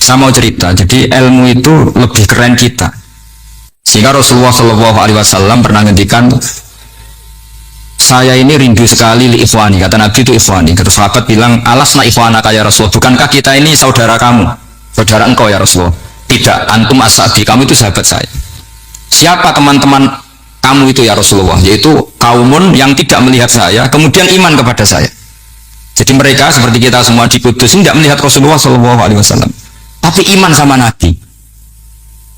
Saya mau cerita, jadi ilmu itu lebih keren kita. Sehingga Rasulullah Shallallahu Alaihi Wasallam pernah ngendikan, saya ini rindu sekali li ikhwani. Kata Nabi itu ikhwani. Kata sahabat bilang, alasna ikhwanaka ya Rasulullah. Bukankah kita ini saudara kamu, saudara engkau ya Rasulullah? Tidak, antum ashabi, kamu itu sahabat saya. Siapa teman-teman kamu itu ya Rasulullah? Yaitu kaumun yang tidak melihat saya, kemudian iman kepada saya. Jadi mereka seperti kita semua di Kudus tidak melihat Rasulullah Shallallahu Alaihi Wasallam, tapi iman sama Nabi.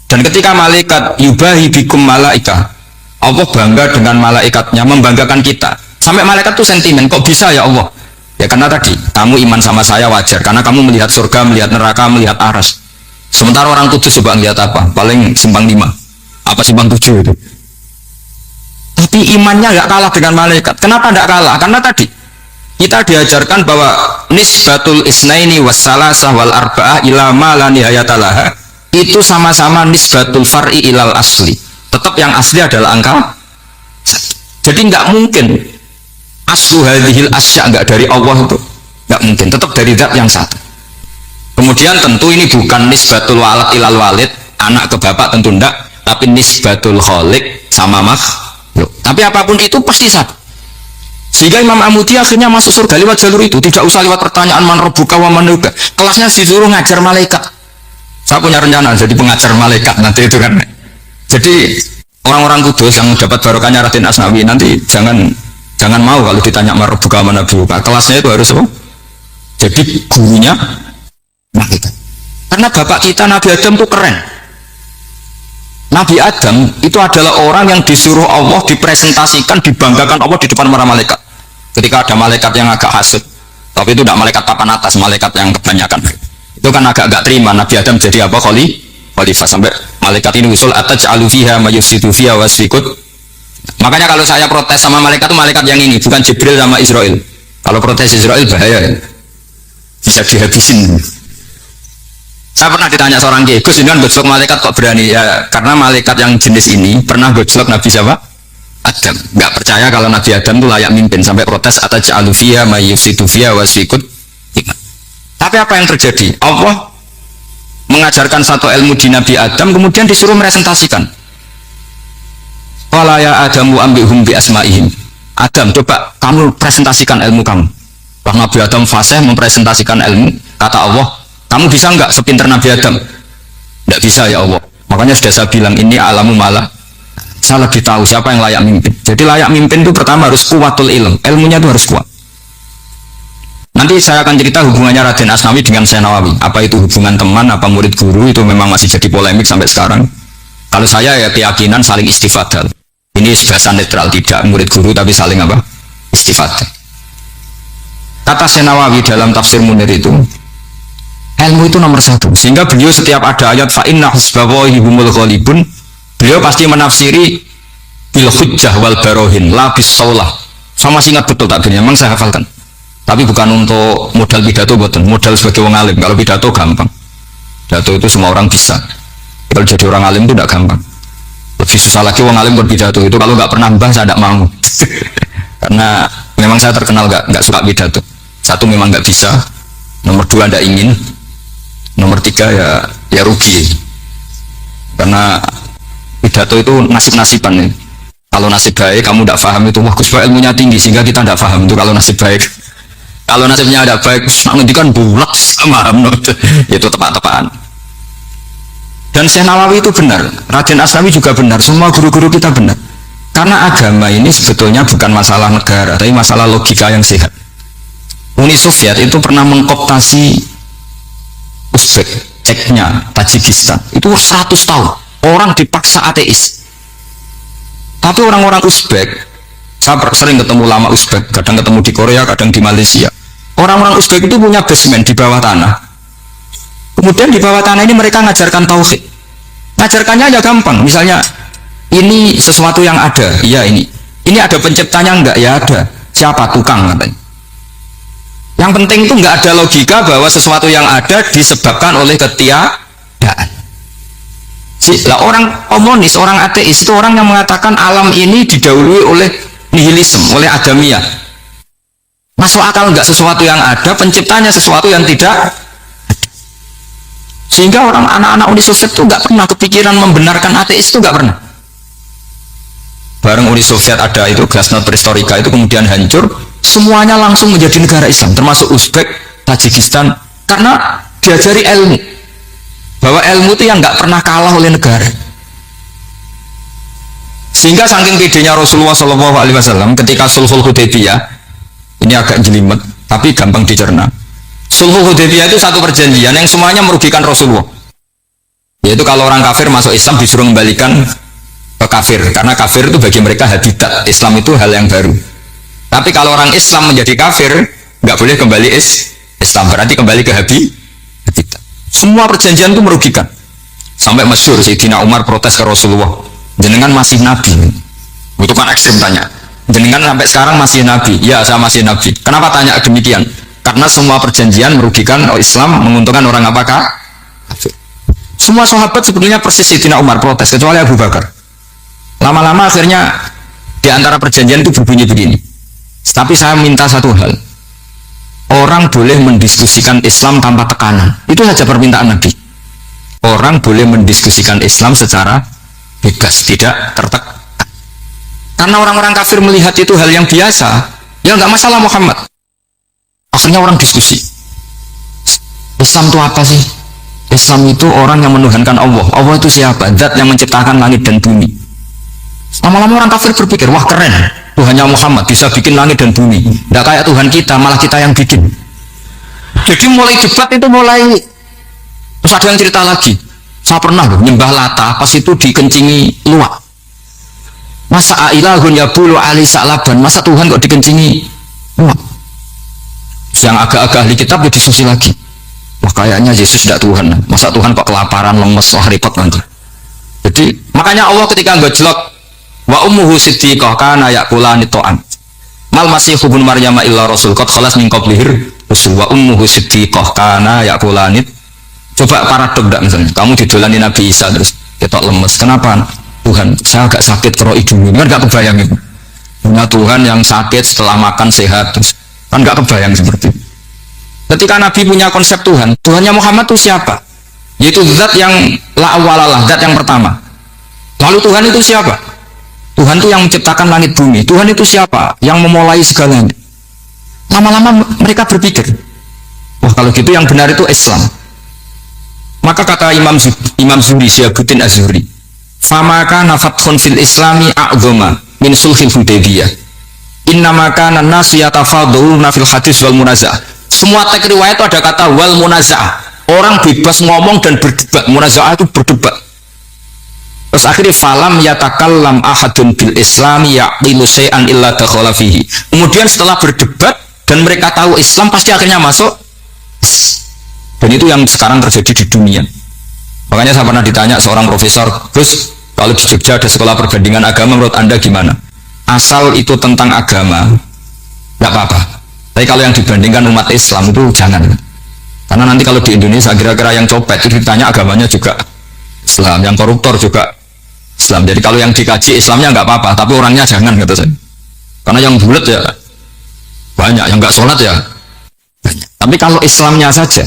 Dan ketika malaikat yubahi bikum malaika, Allah bangga dengan malaikatnya, membanggakan kita. Sampai malaikat tuh sentimen, kok bisa ya Allah? Ya karena tadi, kamu iman sama saya wajar, karena kamu melihat surga, melihat neraka, melihat aras. Sementara orang Kudus coba lihat apa? Paling simpang 5, apa simpang 7 itu. Tapi imannya nggak kalah dengan malaikat. Kenapa nggak kalah? Karena tadi kita diajarkan bahwa nisbatul isnaini wassalasah wal arba'ah ila ma la nihayatalaha itu sama-sama nisbatul far'i ilal asli. Tetap yang asli adalah angka 1. Jadi nggak mungkin aslu hadhil asya nggak dari Allah itu, nggak mungkin, tetap dari zat yang satu. Kemudian tentu ini bukan nisbatul walad ilal walid, anak ke bapak tentu enggak, tapi nisbatul khaliq sama makhluk. Tapi apapun itu pasti satu. Sehingga Imam Amudi akhirnya masuk surga lewat jalur itu, tidak usah lewat pertanyaan man rabbuka wa man nabiyyuka. Kelasnya disuruh ngajar malaikat. Saya punya rencana jadi pengajar malaikat nanti itu kan. Jadi orang-orang Kudus yang dapat barokahnya Raden Asnawi nanti jangan mau kalau ditanya man rabbuka wa man nabiyyuka. Kelasnya itu harus apa? Jadi gurunya malaikat. Karena bapak kita Nabi Adam itu keren. Nabi Adam itu adalah orang yang disuruh Allah dipresentasikan, dibanggakan Allah di depan para malaikat. Ketika ada malaikat yang agak hasut, tapi itu tidak malaikat papan atas, malaikat yang kebanyakan, itu kan agak terima. Nabi Adam jadi apa? Khalifah. Sampai malaikat ini usul ataj'alu fiha may yufsidu fiha wasfikut. Makanya kalau saya protes sama malaikat itu malaikat yang ini, bukan Jibril sama Israel. Kalau protes Israel bahaya ya, bisa dihabisin. Saya pernah ditanya seorang kiai, Gus ini kan gojlok malaikat kok berani? Ya karena malaikat yang jenis ini pernah gojlok Nabi siapa? Adam. Nggak percaya kalau Nabi Adam itu layak mimpin, sampai protes ataj'alu fiha may yufsidu fiha wasfikut. Tapi apa yang terjadi? Allah mengajarkan satu ilmu di Nabi Adam, kemudian disuruh meresentasikan. Qala ya Adamu ambihum bi asma'ihim. Adam, coba kamu presentasikan ilmu kamu. Wah, Nabi Adam fasih mempresentasikan ilmu. Kata Allah, kamu bisa nggak sepinter Nabi Adam? Nggak bisa ya Allah. Makanya sudah saya bilang ini alamu malah. Saya lebih tahu siapa yang layak mimpin. Jadi layak mimpin itu pertama harus kuwatul ilm. Ilmunya itu harus kuat. Nanti saya akan cerita hubungannya Raden Asnawi dengan Syekh Nawawi. Apa itu hubungan teman, apa murid guru, itu memang masih jadi polemik sampai sekarang. Kalau saya ya keyakinan saling istifadal. Ini bahasa netral, tidak murid guru tapi saling apa? Istifadal. Kata Syekh Nawawi dalam tafsir Munir itu, ilmu itu nomor 1. Sehingga beliau setiap ada ayat fa inna husbawahi humul ghalibun, beliau pasti menafsiri bil hujjah wal barohin la bis saulah. Sama masih ingat betul takdirnya, memang saya hafalkan. Tapi bukan untuk modal pidato, bukan modal sebagai orang alim. Kalau pidato gampang, pidato itu semua orang bisa. Kalau jadi orang alim itu tidak gampang. Lebih susah lagi orang alim berpidato itu. Kalau nggak pernah mbah saya tidak mau. Karena memang saya terkenal nggak suka pidato. 1 memang nggak bisa, nomor 2 tidak ingin, nomor 3 ya rugi. Karena pidato itu nasib-nasiban ya. Kalau nasib baik kamu tidak paham itu, wah Gus ilmunya tinggi sehingga kita tidak paham itu kalau nasib baik. Kalau nasibnya ada baik, nanti kan bulat sama itu tepat-tepatan. Dan Syekh Nawawi itu benar, Raden Asnawi juga benar, semua guru-guru kita benar. Karena agama ini sebetulnya bukan masalah negara, tapi masalah logika yang sehat. Uni Soviet itu pernah mengkooptasi Uzbek, Ceknya, Tajikistan. Itu 100 tahun. Orang dipaksa ateis. Tapi orang-orang Uzbek, saya sering ketemu lama Uzbek, kadang ketemu di Korea, kadang di Malaysia. Orang-orang Uzbek itu punya basement di bawah tanah. Kemudian di bawah tanah ini mereka ngajarkan tauhid. Ngajarkannya aja gampang. Misalnya, ini sesuatu yang ada, iya ini. Ini ada penciptanya enggak? Ya ada. Siapa? Tukang katanya. Yang penting itu nggak ada logika bahwa sesuatu yang ada disebabkan oleh ketiadaan. Lah orang komunis, orang ateis itu orang yang mengatakan alam ini didahului oleh nihilisme, oleh adamiyah. Masuk akal nggak sesuatu yang ada, penciptanya sesuatu yang tidak. Sehingga orang anak-anak Uni Soviet itu nggak pernah kepikiran membenarkan ateis, itu nggak pernah. Bareng Uni Soviet ada itu Glasnost Perestroika itu kemudian hancur, semuanya langsung menjadi negara Islam, termasuk Uzbek, Tajikistan, karena diajari ilmu, bahwa ilmu itu yang nggak pernah kalah oleh negara. Sehingga saking pedenya Rasulullah SAW ketika Sulhul Hudaybiyah, ini agak jelimet tapi gampang dicerna. Sulhul Hudaybiyah itu satu perjanjian yang semuanya merugikan Rasulullah, yaitu kalau orang kafir masuk Islam disuruh kembalikan ke kafir, karena kafir itu bagi mereka habitat, Islam itu hal yang baru. Tapi kalau orang Islam menjadi kafir nggak boleh kembali Islam, berarti kembali ke habitat. Semua perjanjian itu merugikan, sampai masyhur Sayyidina Umar protes ke Rasulullah, jenengan masih nabi. Itu kan ekstrim tanya, jenengan sampai sekarang masih nabi? Ya, saya masih nabi. Kenapa tanya demikian? Karena semua perjanjian merugikan Islam, menguntungkan orang apakah? Semua sahabat sebetulnya persis Sayyidina Umar protes, kecuali Abu Bakar. Lama-lama akhirnya di antara perjanjian itu berbunyi begini. Tapi saya minta satu hal, orang boleh mendiskusikan Islam tanpa tekanan. Itu saja permintaan Nabi. Orang boleh mendiskusikan Islam secara bebas, tidak tertekan. Karena orang-orang kafir melihat itu hal yang biasa, ya nggak masalah Muhammad. Akhirnya orang diskusi, Islam itu apa sih? Islam itu orang yang menuhankan Allah. Allah itu siapa? Zat yang menciptakan langit dan bumi. Lama-lama orang kafir berpikir, wah keren, Tuhannya Muhammad bisa bikin langit dan bumi. Tidak kayak Tuhan kita, malah kita yang bikin. Jadi mulai debat itu mulai. Terus ada yang cerita lagi, saya pernah loh nyembah Lata, pas itu dikencingi luwak. Masa ilahun ya bulu ali sa'laban, masa Tuhan kok dikencingi luwak? Yang agak-agak ahli kitab ya diskusi lagi, wah kayaknya Yesus tidak Tuhan, masa Tuhan kok kelaparan, lemes, wah repot nanti. Jadi makanya Allah ketika ngejlok wa ummuhu siddiqah kana yakulani ta'am mal masih ibnu maryam illa rasul qad khalas min qablihir rusul wa ummuhu siddiqah kana yakulani. Coba paradok enggak, misalnya kamu didolani Nabi Isa terus ketok lemes, kenapa? Tuhan, saya agak sakit karo hidung, kan enggak kebayang itu. Punya Tuhan yang sakit setelah makan sehat, terus kan enggak kebayang seperti itu. Ketika Nabi punya konsep Tuhan, Tuhannya Muhammad itu siapa? Yaitu zat yang la awalalah, zat yang pertama. Lalu Tuhan itu siapa? Tuhan itu yang menciptakan langit bumi. Tuhan itu siapa? Yang memulai segalanya. Lama-lama mereka berpikir, wah kalau gitu yang benar itu Islam. Maka kata Imam Zuhri, Syihabuddin Az-Zuhri, famaka nafathun fil islami a'zama min sulhil Hudaybiyah. Innama kana an-nasu yatafadhaluna fil hadis wal munaza'ah. Semua teks riwayat itu ada kata wal munaza'ah. Orang bebas ngomong dan berdebat. Munaza'ah itu berdebat. Terus akhirnya falam yatakallam ahadun bil islami yaqilu syai'an illa dakhala fihi. Kemudian setelah berdebat dan mereka tahu Islam, pasti akhirnya masuk. Dan itu yang sekarang terjadi di dunia. Makanya saya pernah ditanya seorang profesor, Gus, kalau di Jogja ada sekolah perbandingan agama, menurut Anda gimana? Asal itu tentang agama, nggak apa-apa. Tapi kalau yang dibandingkan umat Islam itu jangan. Karena nanti kalau di Indonesia kira-kira yang copet itu ditanya agamanya juga Islam, yang koruptor juga Islam. Jadi kalau yang dikaji Islamnya nggak apa-apa, tapi orangnya jangan, kata saya. Karena yang bulat ya banyak, yang nggak sholat ya banyak. Tapi kalau Islamnya saja,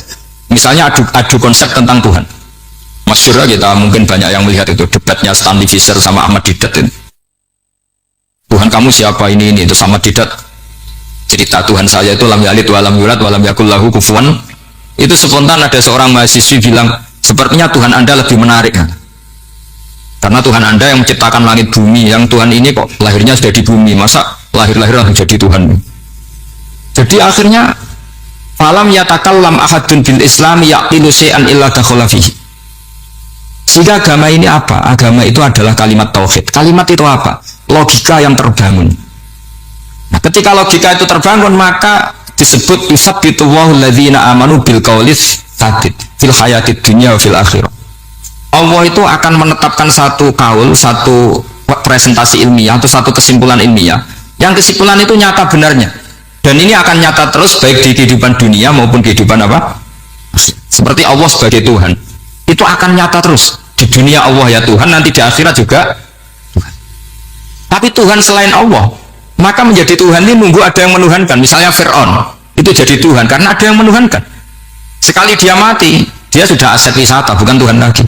misalnya adu konsep tentang Tuhan. Masyhur kita mungkin banyak yang melihat itu debatnya Stanley Fischer sama Ahmad Didat ini. Tuhan kamu siapa ini itu sama Didat cerita Tuhan saya itu lam yalid wa lam yulad wa lam yakul lahu kufuwan. Itu spontan ada seorang mahasiswi bilang, sepertinya Tuhan Anda lebih menarik kan? Karena Tuhan Anda yang menciptakan langit bumi, yang Tuhan ini kok lahirnya sudah di bumi, masa lahir-lahir langsung jadi Tuhan? Jadi akhirnya falam yatakallam ahadun bil islami yaqilu syai'an illa dakhala fihi. Sehingga agama ini apa? Agama itu adalah kalimat tauhid. Kalimat itu apa? Logika yang terbangun. Nah, ketika logika itu terbangun, maka disebut yusabbitullahu alladzina amanu bil qaulis tsabit fil hayatid dunya wa fil akhirah. Allah itu akan menetapkan satu kaul, satu presentasi ilmiah atau satu kesimpulan ilmiah. Yang kesimpulan itu nyata benarnya. Dan ini akan nyata terus baik di kehidupan dunia maupun kehidupan apa? Seperti Allah sebagai Tuhan. Itu akan nyata terus. Di dunia Allah ya Tuhan, nanti di akhirat juga Tuhan. Tapi Tuhan selain Allah, maka menjadi Tuhan ini nunggu ada yang menuhankan. Misalnya Fir'aun, itu jadi Tuhan karena ada yang menuhankan. Sekali dia mati, Dia sudah aset wisata, bukan Tuhan lagi.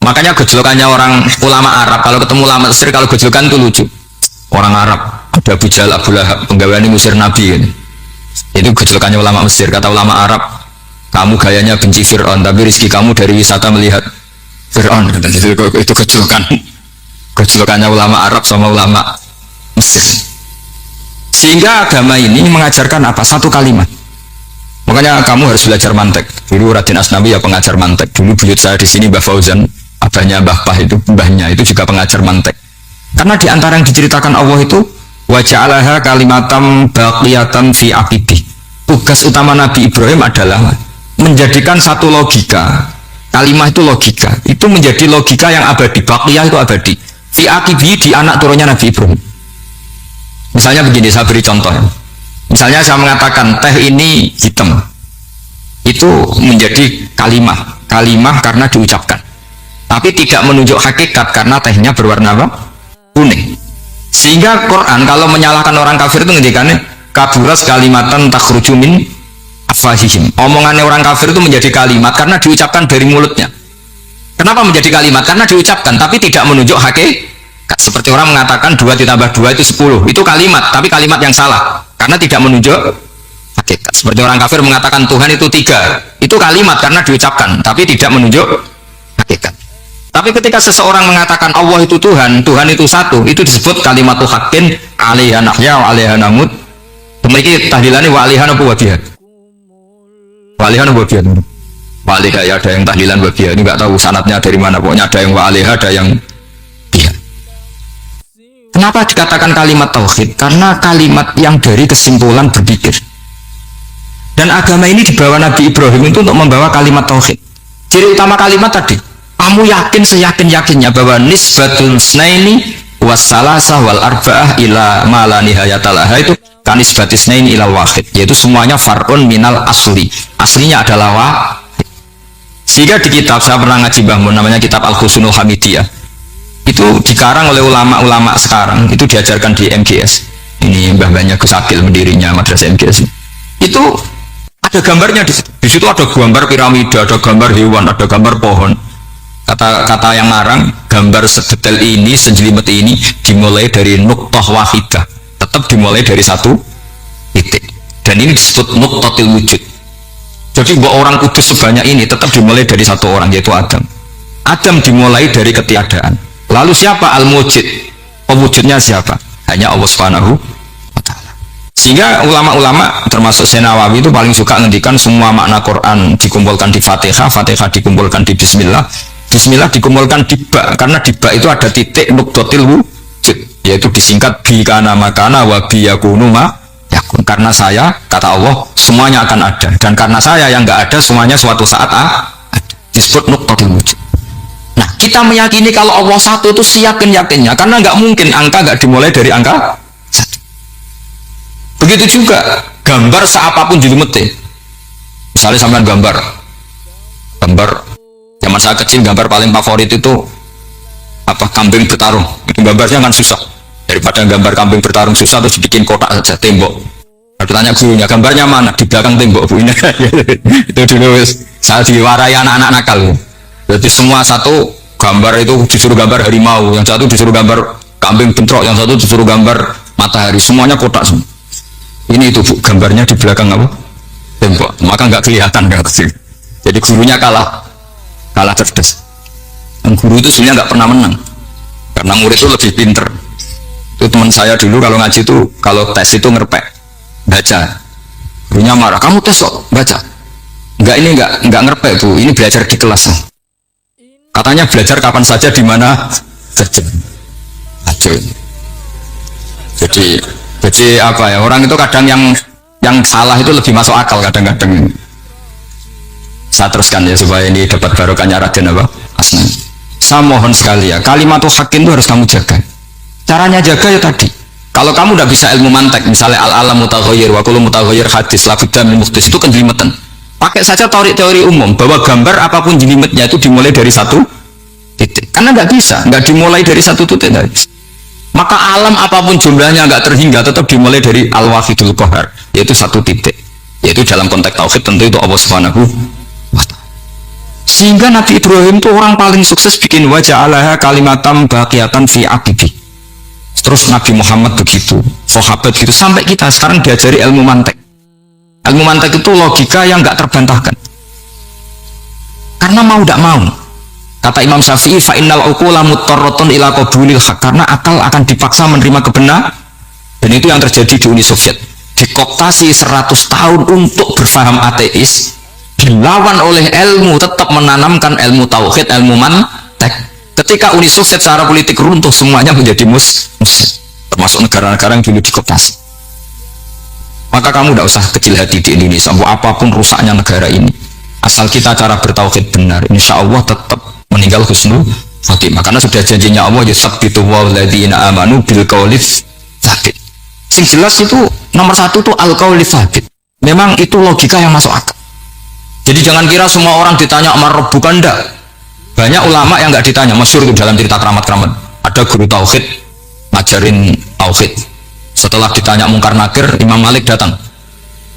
Makanya gejolokannya orang ulama Arab, kalau ketemu ulama Mesir, kalau gejolokan itu lucu. Orang Arab, ada Abu Jahal, Abu Lahab, penggawaan ngusir Nabi kan. Itu gejolokannya ulama Mesir. Kata ulama Arab, kamu gayanya benci Fir'aun, tapi rezeki kamu dari wisata melihat Fir'aun. Itu gejolokannya ulama Arab sama ulama Mesir. Sehingga agama ini mengajarkan apa? Satu kalimat. Makanya kamu harus belajar mantek. Dulu Raden Asnawi ya pengajar mantek. Dulu buyut saya di sini Mbah Fauzan, abahnya Mbah Pah itu, mbahnya itu juga pengajar mantek. Karena di antara yang diceritakan Allah itu wa ja'alaha kalimatam baqiyatan fi aqibih. Tugas utama Nabi Ibrahim adalah menjadikan satu logika. Kalimat itu logika. Itu menjadi logika yang abadi. Baqiyah itu abadi. Fi aqibih, di anak turunnya Nabi Ibrahim. Misalnya begini, saya beri contoh. Misalnya saya mengatakan teh ini hitam, itu menjadi kalimah karena diucapkan, tapi tidak menunjuk hakikat karena tehnya berwarna apa? Kuning. Sehingga Quran kalau menyalahkan orang kafir itu ngendikannya kaburas kalimatan takhruju min afwahihim. Omongannya orang kafir itu menjadi kalimat karena diucapkan dari mulutnya. Kenapa menjadi kalimat? Karena diucapkan tapi tidak menunjuk hakikat. Seperti orang mengatakan 2 ditambah 2 itu 10, itu kalimat, tapi kalimat yang salah karena tidak menunjuk hakikat. Seperti orang kafir mengatakan Tuhan itu 3, itu kalimat karena diucapkan tapi tidak menunjuk hakikat. Tapi ketika seseorang mengatakan Allah itu Tuhan, Tuhan itu satu, itu disebut kalimatu haqqin 'alaiha nahya wa 'alaiha namut. Demikian tahlilane wa 'alaiha apa wa biha. Wa 'alaiha apa wa biha. Wa 'alaiha ya ada yang tahlilan wa biha. Ini enggak tahu sanadnya dari mana, pokoknya ada yang wa 'alaiha, ada yang biha. Kenapa dikatakan kalimat tauhid? Karena kalimat yang dari kesimpulan berpikir. Dan agama ini dibawa Nabi Ibrahim itu untuk membawa kalimat tauhid. Ciri utama kalimat tadi, kamu yakin seyakin-yakinnya bahwa nisbatul snaini wassalasah wal arba'ah ila ma la nihayatalaha itu kanisbatis snaini ilal wahid, yaitu semuanya far'un minal asli. Aslinya adalah wahid. Sehingga di kitab, saya pernah ngaji Mbah Mun, namanya kitab Al-Khusunul Hamidiyah, itu dikarang oleh ulama-ulama sekarang, itu diajarkan di MGS. Ini mbah-mbahnya Gus Akil pendirinya madrasah MGS. Itu ada gambarnya di situ. Di situ ada gambar piramida, ada gambar hewan, ada gambar pohon. Kata yang ngarang, gambar sedetail ini, sejelimet ini dimulai dari nuqtah wahidah, tetap dimulai dari satu titik. Dan ini disebut nuqtatil wujud. Jadi bahwa orang kudus sebanyak ini tetap dimulai dari satu orang, yaitu Adam. Adam dimulai dari ketiadaan. Lalu siapa al-mujid? Pewujudnya siapa? Hanya Allah Subhanahu wa ta'ala. Sehingga ulama-ulama termasuk Senawawi itu paling suka ngendikan semua makna Quran dikumpulkan di Fatihah, Fatihah dikumpulkan di Bismillah, Bismillah dikumpulkan di Ba, karena di Ba itu ada titik nuqtatil wujud, yaitu disingkat bi kana makana wa bi yakunu ma yakun. Karena saya, kata Allah, semuanya akan ada, dan karena saya yang enggak ada, semuanya suatu saat ada. Disebut nuqtatil wujud. Nah, kita meyakini kalau Allah satu itu siyakin-yakinnya, karena nggak mungkin angka nggak dimulai dari angka satu. Begitu juga gambar seapapun jelimetnya. Misalnya sampean gambar zaman saya kecil, gambar paling favorit itu apa? Kambing bertarung. Itu gambarnya kan susah. Daripada gambar kambing bertarung susah terus dibikin kotak saja, tembok. Aku tanya gurunya, gambarnya mana? Di belakang tembok, Bu. Itu dulu saya diwarai anak-anak nakal. Jadi semua satu gambar itu disuruh gambar harimau, yang satu disuruh gambar kambing bentrok, yang satu disuruh gambar matahari, semuanya kotak semua. Ini itu Bu, gambarnya di belakang apa? Tembok, maka nggak kelihatan kan. Jadi gurunya kalah cerdas. Dan guru itu sebenarnya nggak pernah menang, karena murid itu lebih pinter. Itu teman saya dulu kalau ngaji itu, kalau tes itu ngerpek, baca. Gurunya marah, kamu tes kok baca? Enggak ngerpek Bu, ini belajar di kelas. Katanya belajar kapan saja, di mana saja. Jadi apa ya, orang itu kadang yang salah itu lebih masuk akal kadang-kadang. Saya teruskan ya supaya ini dapat barokahnya Raden apa? Asnan. Saya mohon sekali ya, kalimatul haqqin itu harus kamu jaga. Caranya jaga ya tadi. Kalau kamu udah bisa ilmu mantek, misalnya al-alam mutaghayyir wa kullu mutaghayyir hadis la budda min muhdits, itu kan jelimetan. Pakai saja teori umum bahwa gambar apapun jelimetnya itu dimulai dari satu titik. Karena nggak bisa, nggak dimulai dari satu titik. Maka alam apapun jumlahnya nggak terhingga, tetap dimulai dari al-wahidul qahar, yaitu satu titik. Yaitu dalam konteks tauhid tentu itu Allah Subhanahu wa ta'ala. Sehingga Nabi Ibrahim itu orang paling sukses bikin wajah Allah kalimatam baqiyatan fi aqibi. Terus Nabi Muhammad begitu, sahabat gitu, sampai kita sekarang diajari ilmu mantek. Ilmu mantek itu logika yang nggak terbantahkan. Karena mau tidak mau, kata Imam Syafi'i, fa innal uqula muttarratun ila qabulil haq, karena akal akan dipaksa menerima kebenaran. Dan itu yang terjadi di Uni Soviet. Dikooptasi 100 tahun untuk berfaham ateis, dilawan oleh ilmu, tetap menanamkan ilmu tauhid, ilmu mantek. Ketika Uni Soviet secara politik runtuh, semuanya menjadi muslim, termasuk negara-negara yang dulu dikooptasi. Maka kamu tidak usah kecil hati di Indonesia, apapun rusaknya negara ini, asal kita cara bertauhid benar, insya Allah tetap meninggal husnul khotimah. Karena sudah janjinya Allah, yusabbitu walladzina amanu bil qawli tsabit. Sing jelas itu nomor satu tuh al-qawli tsabit. Memang itu logika yang masuk akal. Jadi jangan kira semua orang ditanya amar bukan, ndak. Banyak ulama yang nggak ditanya, masyhur itu dalam cerita keramat-keramat. Ada guru tauhid ngajarin tauhid. Setelah ditanya mungkar nakir, Imam Malik datang.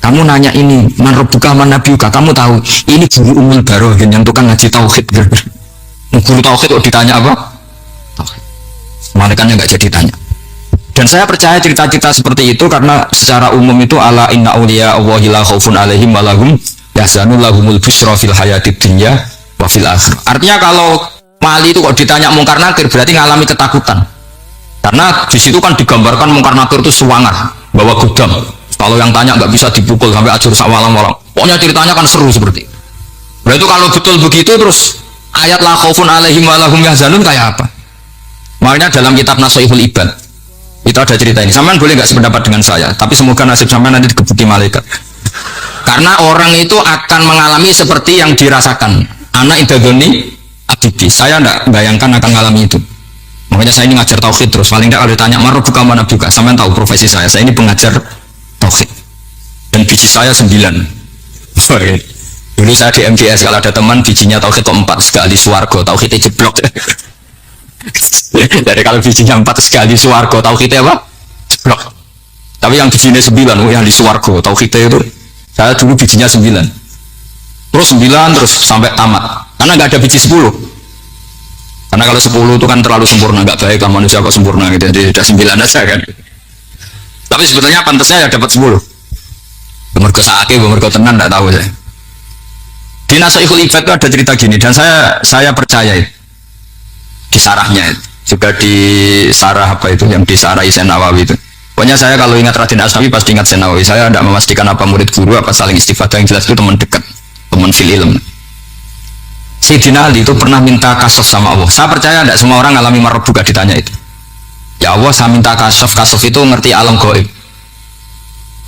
Kamu nanya ini, man rabbuka man nabiyuka, kamu tahu ini guru umul barohin yang tukang ngaji tauhid. Guru tauhid kok ditanya apa? Tauhid. Malaikatnya nggak jadi tanya. Dan saya percaya cerita-cerita seperti itu karena secara umum itu ala inna awliya Allahi la khaufun alaihim wa lahum yahzanun lahumul busra fil hayatid dunya wa fil akhirah. Artinya kalau wali itu kok ditanya mungkar nakir berarti ngalami ketakutan. Karena di situ kan digambarkan mungkar nakir itu sewangar, bawa gudang. Kalau yang tanya nggak bisa dipukul sampai ajur sawalam-walam. Pokoknya ceritanya kan seru seperti itu. Berarti kalau betul begitu terus ayat la khaufun alaihim wa lahum yahzanun kayak apa? Makanya dalam kitab Nashihul Ibad itu ada cerita ini. Sampean boleh nggak sependapat dengan saya, tapi semoga nasib sampean nanti dikebuki malaikat. Karena orang itu akan mengalami seperti yang dirasakan. Anak idadoni abidi. Saya tidak bayangkan akan mengalami itu. Makanya saya ini ngajar tauhid terus. Paling tidak kalau ditanya maru buka mana buka, sampean tahu profesi saya. Saya ini pengajar tauhid. Dan biji saya 9. Dulu saya di MGS kalau ada teman bijinya tauhid kok 4 sekali swarga, tauhidnya jeblok. Dari kalau bijinya 4 sekali swarga, tauhidnya apa? Jeblok. Tapi yang bijinya 9, yang di swarga, tauhidnya itu saya dulu bijinya 9. Terus 9 terus sampai tamat. Karena nggak ada biji 10. Karena kalau 10 itu kan terlalu sempurna, nggak baik lah manusia kok sempurna gitu. Jadi udah 9 aja kan. Tapi sebetulnya pantasnya ya dapat 10. Mergo saake, mergo tenan enggak tahu saya. Di Nashihul Ibad itu ada cerita gini dan saya percaya itu. Di sarahnya itu. Juga di sarah apa itu yang di sarah Isen Nawawi itu. Pokoknya saya kalau ingat Raden Asnawi pasti ingat Sen Nawawi. Saya tidak memastikan apa murid guru apa saling istifadah, yang jelas itu teman dekat, teman fil ilm. Sayyidina Ali itu pernah minta kasaf sama Allah. Saya percaya tidak semua orang alami marbuka ditanya itu. Ya Allah, saya minta kasaf itu ngerti alam gaib.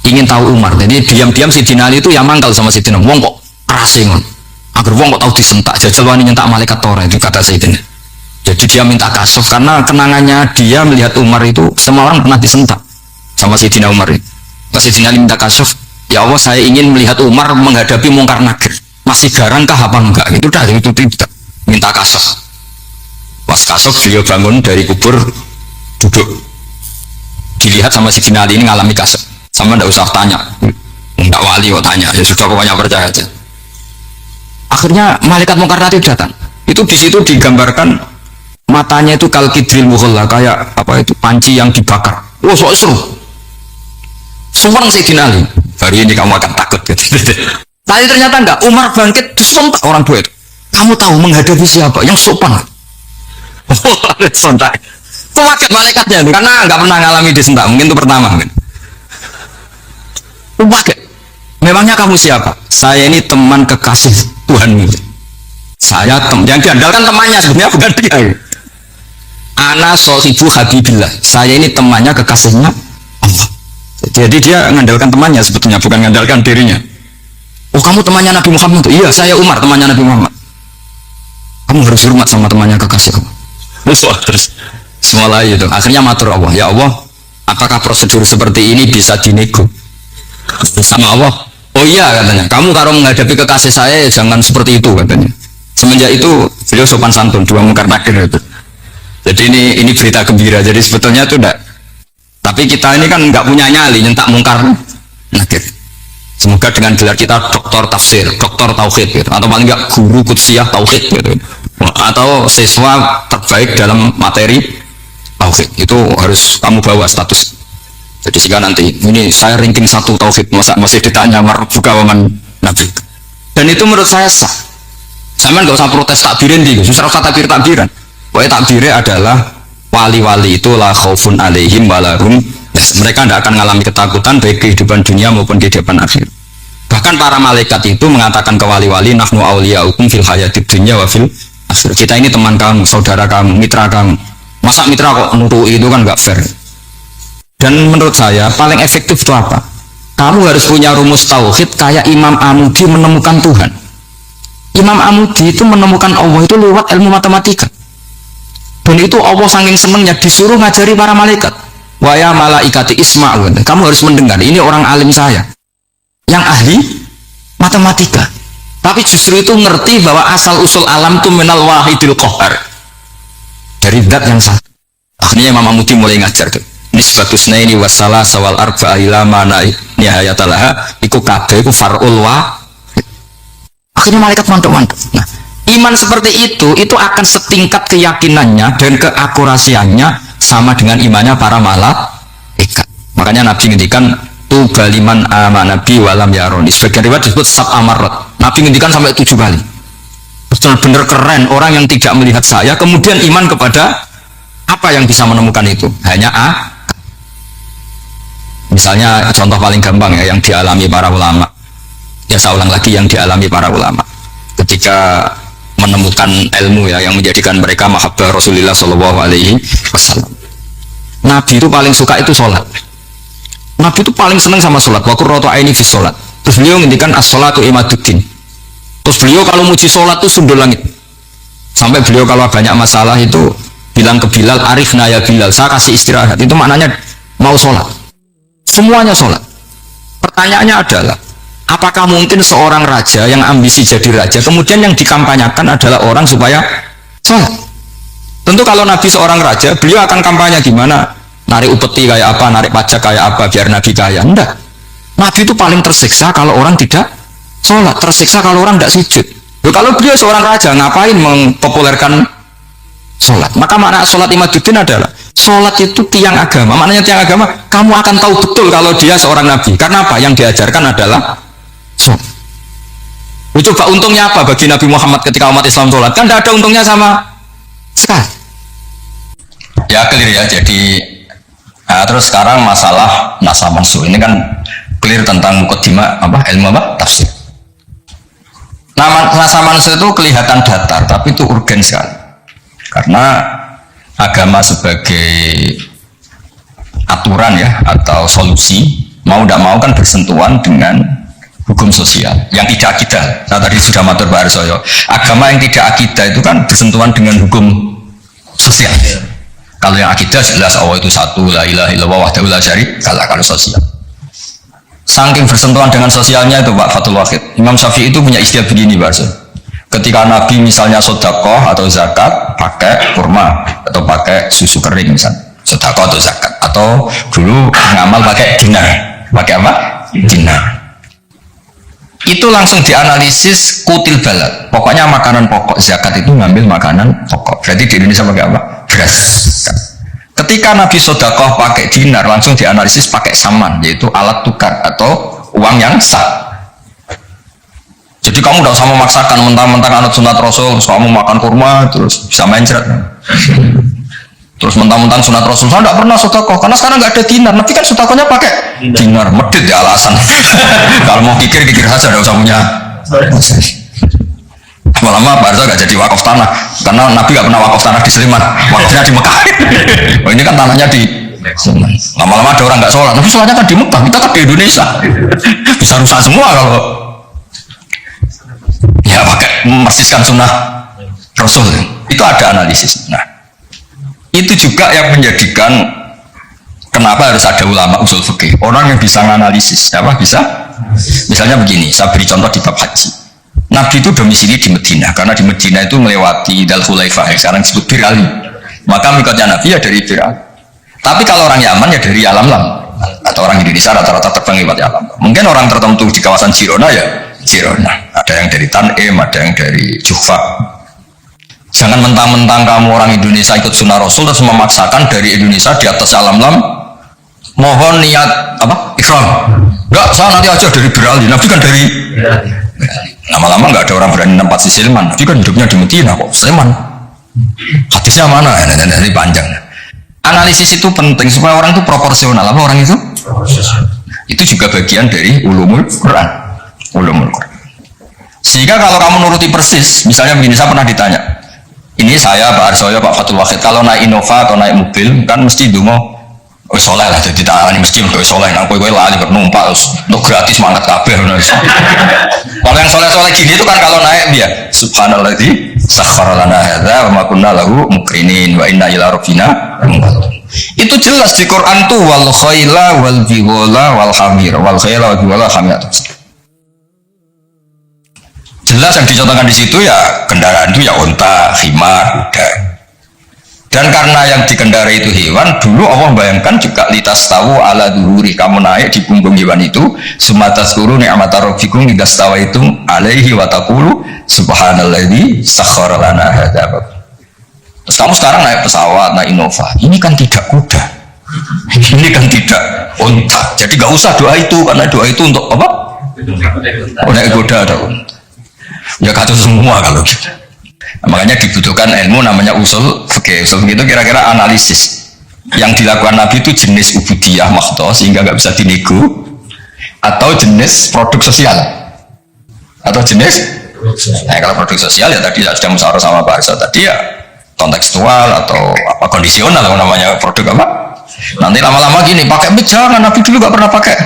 Ingin tahu Umar. Jadi diam-diam Sayyidina Ali itu yang mangkal sama Sayyidina. Wong kok rasingon. Agar wong kok tahu disentak. Jajal wani nyentak malaikat Torah itu kata Sayyidina. Jadi dia minta kasaf karena kenangannya dia melihat Umar itu semua orang pernah disentak sama Sayyidina Umar itu. Sayyidina Ali minta kasaf, ya Allah saya ingin melihat Umar menghadapi mungkar nakir. Masih garangkah apa enggak? Itu dah itu tidak minta kasaf. Pas kasaf beliau bangun dari kubur duduk. Dilihat sama Sayyidina Ali ini ngalami kasaf. Sama enggak usah tanya. Enggak wali kok tanya. Ya sudah pokoknya percaya aja. Akhirnya malaikat mungkar nakir datang. Itu di situ digambarkan matanya itu kalkidril mughalla kayak apa itu panci yang dibakar. Wah, so seru. Sumpah Sayyidina Ali. Hari ini kamu akan takut gitu. Tapi ternyata enggak. Umar bangkit sontak orang tua itu. Kamu tahu menghadapi siapa? Yang sopan. Sontak. Kaget malaikatnya itu karena enggak pernah ngalami disentak. Mungkin itu pertama. Kaget. Memangnya kamu siapa? Saya ini teman kekasih Tuhanmu. Saya yang diandalkan temannya sebenarnya bukan dia. Ana sohibu habibillah. Saya ini temannya kekasihnya Allah. Jadi dia mengandalkan temannya sebetulnya, bukan mengandalkan dirinya. Oh kamu temannya Nabi Muhammad? Iya saya Umar temannya Nabi Muhammad. Kamu harus hormat sama temannya kekasih kamu. Terus mulai itu. Akhirnya matur Allah. Ya Allah, apakah prosedur seperti ini bisa dinego? Sama Allah. Oh iya katanya. Kamu kalau menghadapi kekasih saya jangan seperti itu katanya. Semenjak itu beliau sopan santun, dua mungkar nakir itu. Jadi ini berita gembira. Jadi sebetulnya itu enggak. Tapi kita ini kan nggak punya nyali nyentak mungkar nakir. Semoga dengan gelar kita doktor tafsir, doktor tauhid gitu, atau paling enggak guru kutsiyah tauhid gitu, atau siswa terbaik dalam materi tauhid, itu harus kamu bawa status. Jadi jika nanti ini saya ranking 1 tauhid, masa masih ditanya marbuka waman nabi. Dan itu menurut saya sah. Sama nggak usah protes takbirin di, susah usah takbiran. Pokoknya takbirnya adalah wali-wali itu la khaufun alaihim walahum. Mereka tidak akan mengalami ketakutan baik kehidupan dunia maupun kehidupan akhir. Bahkan para malaikat itu mengatakan ke wali-wali, nahnu awliyaukum fil hayatid dunya wa fil akhir. Kita ini teman kamu, saudara kamu, mitra kamu. Masa mitra kok nuruh itu kan nggak fair. Dan menurut saya paling efektif itu apa? Kamu harus punya rumus tauhid kayak Imam Amudi menemukan Tuhan. Imam Amudi itu menemukan Allah itu lewat ilmu matematika. Dan itu Allah saking senengnya disuruh ngajari para malaikat. Wa ya malaikati isma'u, kamu harus mendengar, ini orang alim saya yang ahli matematika, tapi justru itu ngerti bahwa asal usul alam itu minal wahidil qahar, dari zat yang satu. Akhirnya Imam Amudi mulai ngajar tuh nisbatus naini wassalah sawal arba'a ila mana nihayatalaha iku kabeh iku far'ul wa. Akhirnya malaikat mantuk-mantuk. Nah, iman seperti itu akan setingkat keyakinannya dan keakurasiannya sama dengan imannya para malaikat. Makanya Nabi ngendikan tu baliman amanabi walam yaroni. Sebagian riwayat disebut sab amarat. Nabi ngendikan sampai 7 kali. Benar-benar keren orang yang tidak melihat saya kemudian iman kepada apa yang bisa menemukan itu. Hanya misalnya contoh paling gampang ya yang dialami para ulama. Ya saya ulang lagi yang dialami para ulama. Ketika menemukan ilmu ya yang menjadikan mereka mahabbah Rasulullah Shallallahu Alaihi Wasallam. Nabi itu paling suka itu sholat. Nabi itu paling senang sama sholat. Wa qurratu aini fi sholat. Terus beliau ngendikan as-sholatu imaduddin. Terus beliau kalau muji sholat itu sundul langit. Sampai beliau kalau banyak masalah itu bilang ke Bilal, arifna ya Bilal, saya kasih istirahat. Itu maknanya mau sholat. Semuanya sholat. Pertanyaannya adalah, apakah mungkin seorang raja yang ambisi jadi raja kemudian yang dikampanyakan adalah orang supaya sholat? Tentu kalau Nabi seorang raja, beliau akan kampanye gimana? Narik upeti kayak apa, narik pajak kayak apa biar Nabi kaya? Enggak. Nabi itu paling tersiksa kalau orang tidak sholat, tersiksa kalau orang tidak sujud. Kalau beliau seorang raja, ngapain mempopulerkan sholat? Maka makna sholat imaduddin adalah sholat itu tiang agama. Maknanya tiang agama, kamu akan tahu betul kalau dia seorang Nabi. Karena apa? Yang diajarkan adalah sholat. Coba untungnya apa bagi Nabi Muhammad ketika umat Islam sholat? Kan tidak ada untungnya sama sekali. Ya clear ya. Jadi terus sekarang masalah nasab mansuh ini kan clear tentang mukaddimah apa ilmu apa tafsir. Nasab mansuh itu kelihatan datar tapi itu urgen sekali. Karena agama sebagai aturan ya atau solusi mau tidak mau kan bersentuhan dengan hukum sosial yang tidak akidah. Saya tadi sudah matur Pak Arsoyo, agama yang tidak akidah itu kan bersentuhan dengan hukum sosial. Kalau yang akidah jelas Allah itu satu, la ilaha illallah wahdahu la syarika. Kalau sosial saking bersentuhan dengan sosialnya itu Pak Fathul Wahid, Imam Syafi'i itu punya istilah begini Pak Arsoyo, ketika Nabi misalnya sedekah atau zakat pakai kurma atau pakai susu kering misalnya, sedekah atau zakat, atau dulu ngamal pakai dinar, pakai apa? Dinar. Itu langsung dianalisis kutil balad. Pokoknya makanan pokok zakat itu ngambil makanan pokok. Berarti di Indonesia pakai apa? Beras. Ketika Nabi sedekah pakai dinar, langsung dianalisis pakai saman, yaitu alat tukar atau uang yang sah. Jadi kamu udah usah memaksakan mentang-mentang anut sunat Rasul, kamu makan kurma terus bisa mencret. Terus mentang-mentang sunat Rasul, saya tidak pernah sedekah karena sekarang nggak ada dinar. Nabi kan sedekahnya pakai dinar, medit ya alasan. Kalau mau kikir saja, tidak usah punya. Lama-lama Pak Arso nggak jadi wakaf tanah karena Nabi nggak pernah wakaf tanah di Sleman, wakafnya di Mekah. Oh, ini kan tanahnya di Sleman. Lama-lama ada orang nggak sholat, tapi sholatnya kan di Mekah, kita kan di Indonesia. Bisa rusak semua kalau ya pakai memersiskan sunnah Rasul. Itu ada analisis. Nah, itu juga yang menjadikan kenapa harus ada ulama usul fikih, orang yang bisa menganalisis. Apa bisa? Misalnya begini, saya beri contoh di bab haji. Nabi itu domisili di Medina karena di Medina itu melewati Dal Khulaifah yang sekarang disebut Bir Ali. Maka mikotnya Nabi ya dari Bir Ali. Tapi kalau orang Yaman ya dari Alam Lam. Atau orang Indonesia rata-rata terbang lewat alam. Mungkin orang tertentu di kawasan Girona ya Girona. Ada yang dari Tanim, ada yang dari Jufa. Jangan mentang-mentang kamu orang Indonesia ikut sunnah Rasul terus memaksakan dari Indonesia di atas alam lam. Mohon niat apa? Ikhram. Enggak, saya nanti aja dari Berali. Nabi kan dari lama-lama nggak ada orang berani nempat si Sleman. Nabi kan hidupnya di Medina kok. Sleman. Hadisnya mana? Ini panjang. Analisis itu penting supaya orang itu proporsional. Apa orang itu? Itu juga bagian dari ulumul Quran. Ulumul Quran. Sehingga kalau kamu nuruti persis, misalnya begini, saya pernah ditanya, ini saya Pak Arsoyo, Pak Fatul Wahid, kalau naik Innova atau naik mobil kan mesti dungo, oh soleh lah, jadi tak ini mesti untuk soleh. Nah, kowe lali bernumpang, untuk gratis mangkat kabeh. Kalau yang soleh-soleh gini itu kan kalau naik dia, Subhanalladzi sakhkhara lana hadza wa ma kunna lahu muqrinin wa inna ila rabbina munqalibun. Itu jelas di Quran tuh wal khaila wal bighala wal hamir wal khaila wal bighala hamir. Jelas yang dicontohkan di situ ya kendaraan itu ya unta, himar, kuda. Dan karena yang dikendarai itu hewan, dulu Allah bayangkan juga litas tahu ala duhuri, kamu naik di punggung hewan itu, sumatas guru ni'mata rabbikum idas tawaitum alaihi wa taqulu subhanalladzi sakhkhara lana hadza. Terus kamu sekarang naik pesawat, naik Innova, ini kan tidak kuda, ini kan tidak unta. Jadi gak usah doa itu, karena doa itu untuk apa? Naik kuda atau unta. Ya kacau semua kalau gitu. Makanya dibutuhkan ilmu namanya usul fikih. Usul fikih itu kira-kira analisis. Yang dilakukan Nabi itu jenis ubudiyah makhdoh sehingga nggak bisa dinego, atau jenis produk sosial, atau jenis. Nah, kalau produk sosial ya tadi sudah musyawarah sama Pak Arsa tadi ya kontekstual atau apa kondisional namanya produk apa. Nanti lama-lama gini pakai jangan, Nabi dulu nggak pernah pakai.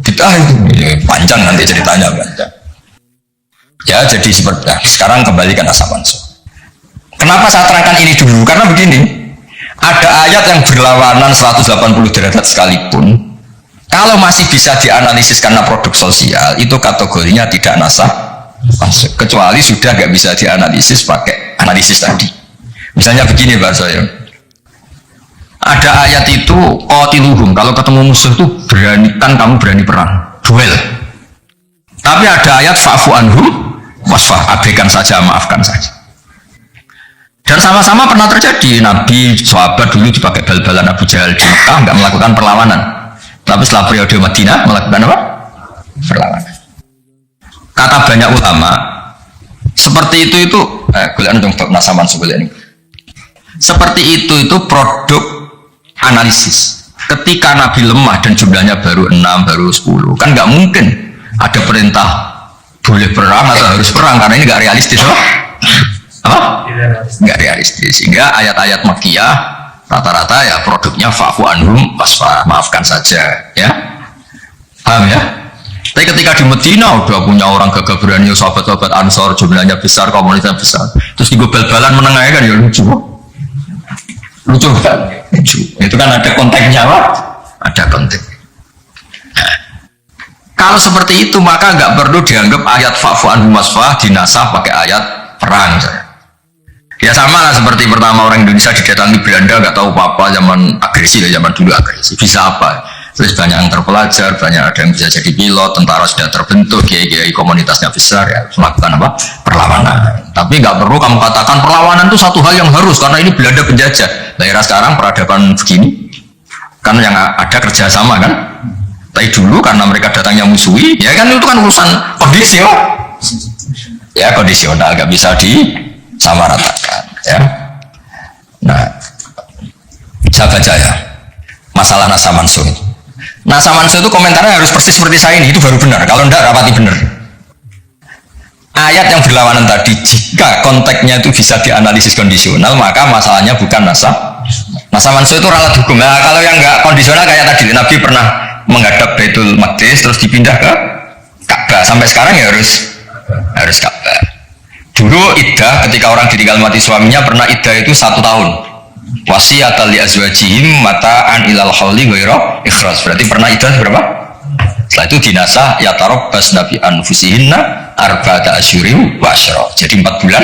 Kita itu panjang nanti ceritanya panjang. Ya jadi seperti sekarang kembalikan asam mansuh. Kenapa saya terangkan ini dulu? Karena begini, ada ayat yang berlawanan 180 derajat sekalipun, kalau masih bisa dianalisis karena produk sosial, itu kategorinya tidak nasah masuk. Kecuali sudah nggak bisa dianalisis pakai analisis tadi. Misalnya begini Pak Soyo, ada ayat itu qatiluhum, kalau ketemu musuh itu beranikan kamu berani perang, duel. Tapi ada ayat fa'fu anhum wasfah, abaikan saja, maafkan saja. Dan sama-sama pernah terjadi. Nabi, sahabat dulu dipakai bal-balan Abu Jahal di Mekah, nggak melakukan perlawanan. Tapi setelah periode Madinah melakukan apa? Perlawanan. Kata banyak ulama, seperti itu gulaan dong nasaman sebelah ini. Seperti itu produk analisis. Ketika Nabi lemah dan jumlahnya baru 6, baru 10, kan nggak mungkin ada perintah boleh perang atau harus perang, karena ini nggak realistis, apa? Nggak realistis. Sehingga ayat-ayat Makkiyah rata-rata ya produknya fa'fu anhum wasfah, maafkan saja, ya. Paham ya? Tapi ketika di Medina udah punya orang gagah berani, sahabat-sahabat Ansor jumlahnya besar, komunitas besar, terus bal-balan menengahnya kan ya lucu, lucu. Itu kan ada konteksnya, Pak. Ada konteks. Kalau seperti itu maka nggak perlu dianggap ayat fa'fu anhum wasfah dinasah pakai ayat perang. Ya sama lah seperti pertama orang Indonesia didatangi Belanda, nggak tahu apa-apa, zaman agresi lah, zaman dulu agresi. Bisa apa? Terus banyak yang terpelajar, banyak ada yang bisa jadi pilot, tentara sudah terbentuk, kiai-kiai komunitasnya besar ya, melakukan apa? Perlawanan. Tapi nggak perlu kamu katakan perlawanan itu satu hal yang harus karena ini Belanda penjajah. Daerah sekarang peradaban begini, kan yang ada kerjasama kan. Tapi dulu karena mereka datangnya musuhi, ya kan itu kan urusan kondisi, ya kondisional, nggak bisa disamaratakan, ya. Nah, saya baca ya masalah nasa mansuh. Nasa mansuh itu komentarnya harus persis seperti saya ini, itu baru benar. Kalau enggak rapati benar. Ayat yang berlawanan tadi, jika konteksnya itu bisa dianalisis kondisional, maka masalahnya bukan nasa mansuh itu ralat hukum. Nah, kalau yang enggak kondisional kayak tadi, Nabi pernah menghadap Baitul Maqdis terus dipindah ke Ka'bah, sampai sekarang ya harus Ka'bah. Dulu iddah ketika orang ditinggal mati suaminya pernah iddah itu 1 tahun. Wasiatal li azwajihim mata'an ilal hauli ghairu ikhraj. Berarti pernah iddah berapa? Setelah itu dinasah ya tarabbas nabi anfusihinna arba'ata asyurin wa asyra. Jadi 4 bulan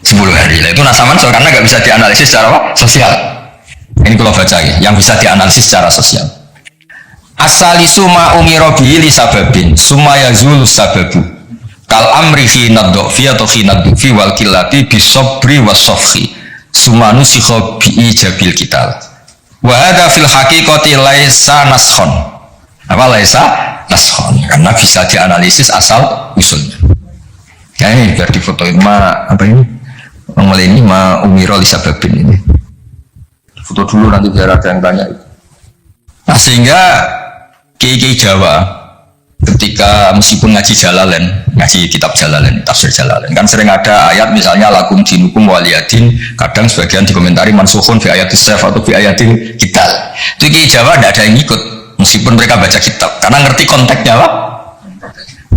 10 hari. Nah, itu nasaman karena nggak bisa dianalisis secara sosial. Ini kalau baca ya, yang bisa dianalisis secara sosial. Asalisu ma umiro bihi li sababin summa yazulu sababu kal amri hina dhfi atau hina dhufi wal qillati bisobri wasofhi summa nusikha bi ijabil kital wa hadza fil haqiqati laisa naskhon. Apa laisa naskhon? Karena bisa dianalisis asal usulnya. Ya ini biar difotoin ma apa ini? Ini ma umiro li sababin ini. Foto dulu nanti biar ada yang tanya. Nah, sehingga kiai Jawa ketika meskipun ngaji Jalalain, ngaji kitab Jalalain, tafsir Jalalain, kan sering ada ayat misalnya lakum dinukum waliyadin, kadang sebagian dikomentari mansukhun fi ayatis saf atau fi ayatin kital. Itu kiai Jawa tidak ada yang ikut meskipun mereka baca kitab karena ngerti konteksnya apa.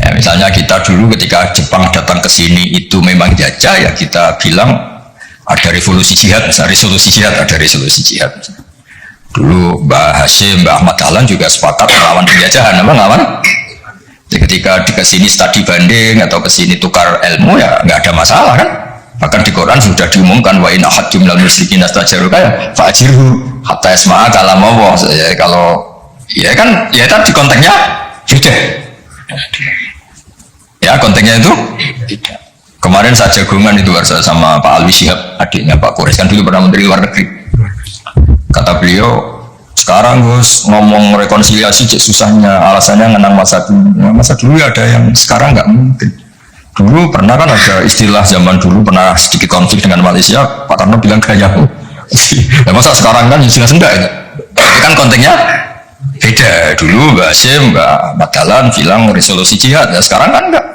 Ya, misalnya kita dulu ketika Jepang datang ke sini itu memang jajah, ya kita bilang ada revolusi jihad, ada resolusi jihad. Dulu Mbah Hashim, Mbah Ahmad Dahlan juga sepakat melawan penjajahan, apa ngelawan? Jadi ketika di kesini studi banding atau kesini tukar ilmu ya nggak ada masalah kan? Bahkan di Quran sudah diumumkan wa in ahadum minal musyrikin astajaruka ya fa'jirhu hatta yasma'a kalam Allah. Ya, kalau ya kan ya tadi konteksnya beda. Ya konteksnya itu beda. Kemarin saya jagungan itu sama Pak Alwi Syihab, adiknya Pak Kores, kan dulu pernah menteri luar negeri. Kata beliau, sekarang Gus ngomong rekonsiliasi susahnya, alasannya ngenang masa dulu. Masa dulu ya ada yang sekarang nggak mungkin. Dulu pernah kan ada istilah zaman dulu pernah sedikit konflik dengan Malaysia, Pak Tarno bilang gaya. Ya masa sekarang kan jelas enggak itu. Tapi kan konteksnya beda. Dulu Mbak Hashim, Mbak Madalan bilang resolusi jihad, ya sekarang kan enggak.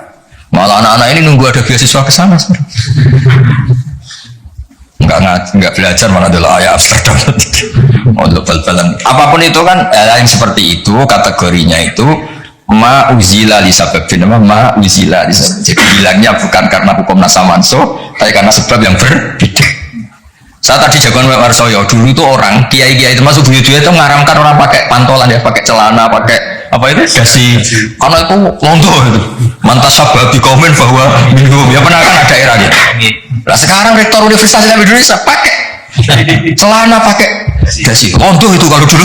Malah anak-anak ini nunggu ada beasiswa ke sana. Enggak belajar malah adalah ayat Amsterdam. Apapun itu kan yang seperti itu kategorinya itu ma uzila li sababin, ma uzila li sababin. Jadi bilangnya bukan karena hukum nasa mansuh, tapi karena sebab yang berbeda. Saya tadi jagoan Pak Warsoyo, dulu itu orang kiai-kiai termasuk buyut-buyut itu ngaramkan orang pakai pantolan ya, pakai celana, pakai apa itu dasi, karena itu lontoh itu. Mantas sahabat komen bahwa minum ya pernah kan ada era gitu. Nah sekarang rektor Universitas Islam Indonesia pakai celana, pakai dasi, lontoh itu kalau dulu.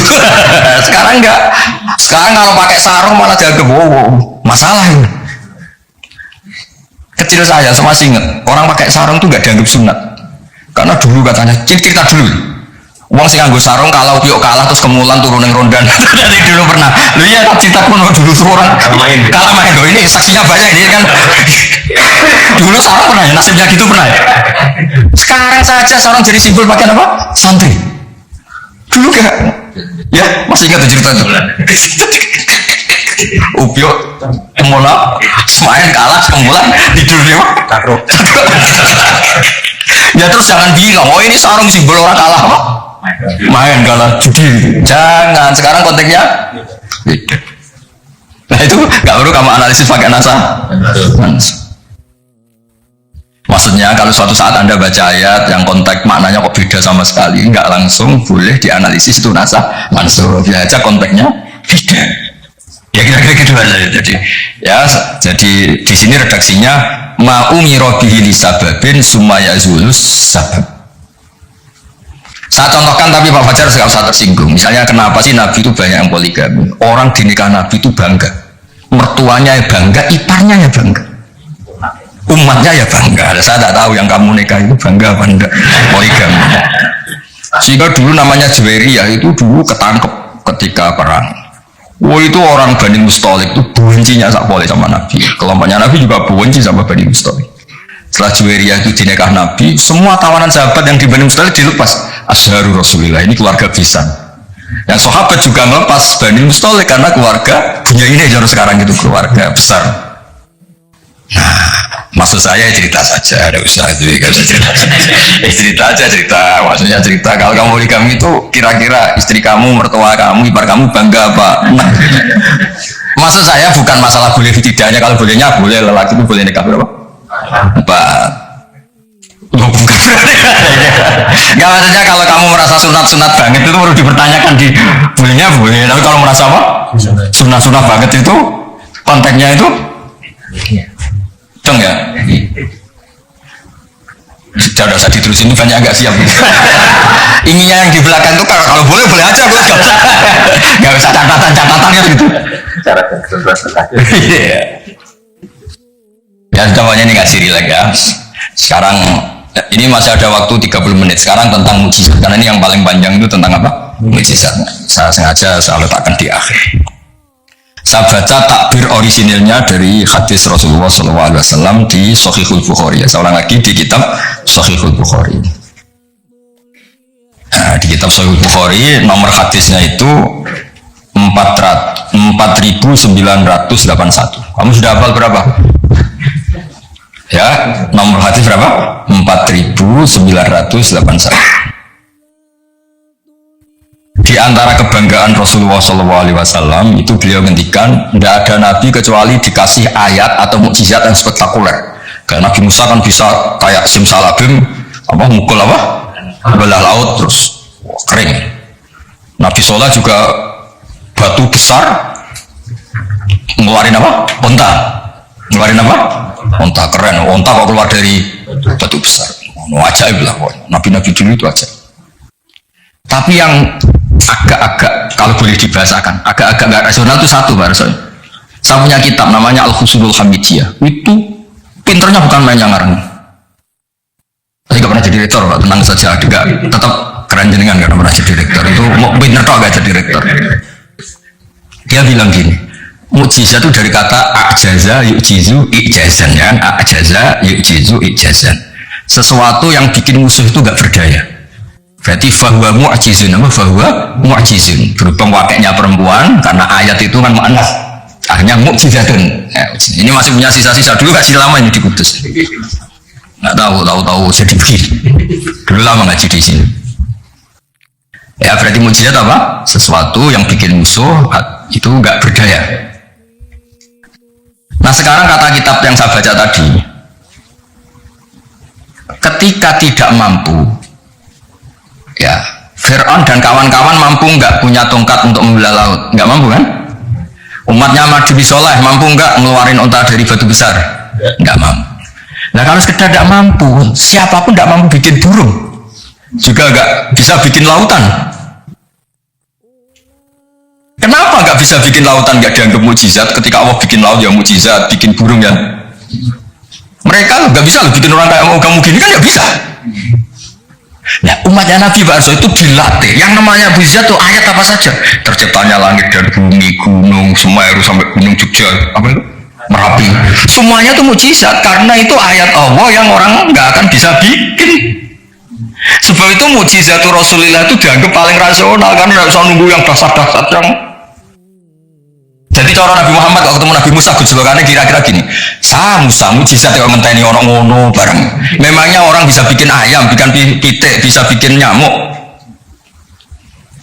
Sekarang enggak. Sekarang kalau pakai sarung malah jaga masalah ini. Kecil saya masih ingat orang pakai sarung itu enggak dianggap sunat. Karena dulu katanya, cerita dulu uang sih nganggo sarung kalau piok kalah terus kemulan turun yang rondan. Dari dulu pernah lu ya cerita kuno dulu tuh orang kalah main loh, ini saksinya banyak ini kan. Dulu sarung pernah ya, nasibnya gitu pernah ya. Sekarang saja sarung jadi simbol pakai apa? Santri. Dulu gak ya masih ingat cerita itu. Upiok kemulan semain kalah kemulan tidur dia taruh. Ya terus jangan bilang, oh ini sarung simbol orang kalah apa? Main kalah judi. Jangan, sekarang konteksnya beda. Nah itu gak perlu kamu analisis pakai nasa. Maksudnya kalau suatu saat Anda baca ayat yang konteks maknanya kok beda sama sekali, nggak langsung boleh dianalisis itu nasa mansuh. Ya aja konteksnya beda. Ya kira-kira gitu aja. Jadi di sini redaksinya ma'umiro bihi li sababin sumaya zulus sabab. Saya contohkan tapi Pak Fajar nggak usah tersinggung. Misalnya kenapa sih Nabi itu banyak yang poligami? Orang di nikah Nabi itu bangga, mertuanya ya bangga, iparnya ya bangga, umatnya ya bangga. Saya tidak tahu yang kamu nikah itu bangga apa enggak poligami. Sehingga dulu namanya Juwairiyah itu dulu ketangkep ketika perang. Wah itu orang Bani Mustalik itu bencinya sak boleh sama Nabi. Kelompoknya Nabi juga benci sama Bani Mustalik. Setelah Juwairiyah itu dinekah Nabi, semua tawanan sahabat yang di Bani Mustalik dilepas. Asharu Rasulillah, ini keluarga Bisan. Yang sahabat juga melepas Bani Mustalik karena keluarga punya ini genre sekarang itu keluarga besar. Nah, maksud saya cerita saja, ada usaha itu cerita aja cerita, maksudnya cerita kalau kamu poligami itu kira-kira istri kamu, mertua kamu, ipar kamu bangga apa? Nah, maksud saya bukan masalah boleh tidaknya, kalau bolehnya boleh, lelaki itu boleh nikah berapa? 4. Loh, bukan nggak maksudnya kalau kamu merasa sunat banget itu perlu dipertanyakan di bolehnya boleh, tapi kalau merasa apa? Sunat banget itu konteksnya itu dong ya. Sudah usah diterusin, itu banyak agak siap. Ininya yang di belakang tuh kalau boleh boleh aja, gue nggak usah catatan-catatannya gitu. Cara konsentrasi aja. Ya semuanya ini nggak siri lagi ya. Sekarang ini masih ada waktu 30 menit. Sekarang tentang mujizat, karena ini yang paling panjang itu tentang apa? Mujizat. Saya sengaja saya letakkan di akhir. Saya baca takbir orisinilnya dari hadis Rasulullah SAW di Sahihul Bukhari. Ya, saya ulang lagi di kitab Sahihul Bukhari. Nah, di kitab Sahihul Bukhari nomor hadisnya itu 4981. Kamu sudah hafal berapa? Ya, nomor hadis berapa? 4981. Di antara kebanggaan Rasulullah SAW itu beliau ngendikan tidak ada nabi kecuali dikasih ayat atau mukjizat yang spektakuler. Karena Nabi Musa kan bisa kayak simsalabim apa mukul apa belah laut terus kering. Nabi Soleh juga batu besar ngeluarin apa? Onta. Ngeluarin apa? Onta keren. Onta kok keluar dari batu besar. Ajaib lah pokoknya. Nabi-nabi dulu itu ajaib. Tapi yang agak-agak kalau boleh dibahasakan agak-agak nggak rasional itu satu Pak Rasul. Saya punya kitab namanya Al-Husulul Hamidiyah. Itu pinternya bukan main yang ngarang. Saya nggak pernah jadi rektor, Pak. Tenang saja, juga tetap keren jenengan nggak pernah jadi rektor. Itu mau pinter toh nggak jadi rektor. Dia bilang gini, mukjizat itu dari kata ajaza yu'jizu ijazan, ya. Ajaza yu'jizu ijazan. Sesuatu yang bikin musuh itu nggak berdaya. Berarti fahuwa mu'jizun, apa fahuwa mu'jizun, berhubung wakilnya perempuan karena ayat itu kan mu'annas, akhirnya mu'jizatun. Ya, ini masih punya sisa-sisa dulu, kasih lama ini di Kudus. Nggak tahu jadi begini. Dulu lama ngaji di sini. Ya berarti mukjizat apa? Sesuatu yang bikin musuh itu nggak berdaya. Nah sekarang kata kitab yang saya baca tadi, ketika tidak mampu, ya Fir'aun dan kawan-kawan mampu nggak punya tongkat untuk membelah laut? Nggak mampu kan? Umatnya Nabi Soleh mampu nggak ngeluarin unta dari batu besar? Nggak mampu. Nah kalau sekedar tidak mampu, siapapun tidak mampu bikin burung, juga nggak bisa bikin lautan. Kenapa nggak bisa bikin lautan, nggak dianggap mukjizat? Ketika Allah bikin laut ya mukjizat, bikin burung ya. Mereka nggak bisa loh bikin orang kayak mau kamu gini kan nggak bisa. Nah umatnya Nabi Bakso itu dilatih. Yang namanya mukjizat itu ayat apa saja. Terciptanya langit dan bumi, gunung, Semeru sampai gunung Jogja, apa itu? Merapi. Semuanya itu mukjizat karena itu ayat Allah yang orang nggak akan bisa bikin. Sebab itu mukjizat Rasulullah itu dianggap paling rasional kan, nggak usah nunggu yang dasar-dasar yang. Jadi cara Nabi Muhammad kalau ketemu Nabi Musa gejolokannya kira-kira gini, Musa mukjizat yang ngenteni orang ngono bareng. Memangnya orang bisa bikin ayam, bikin pitik, bisa bikin nyamuk?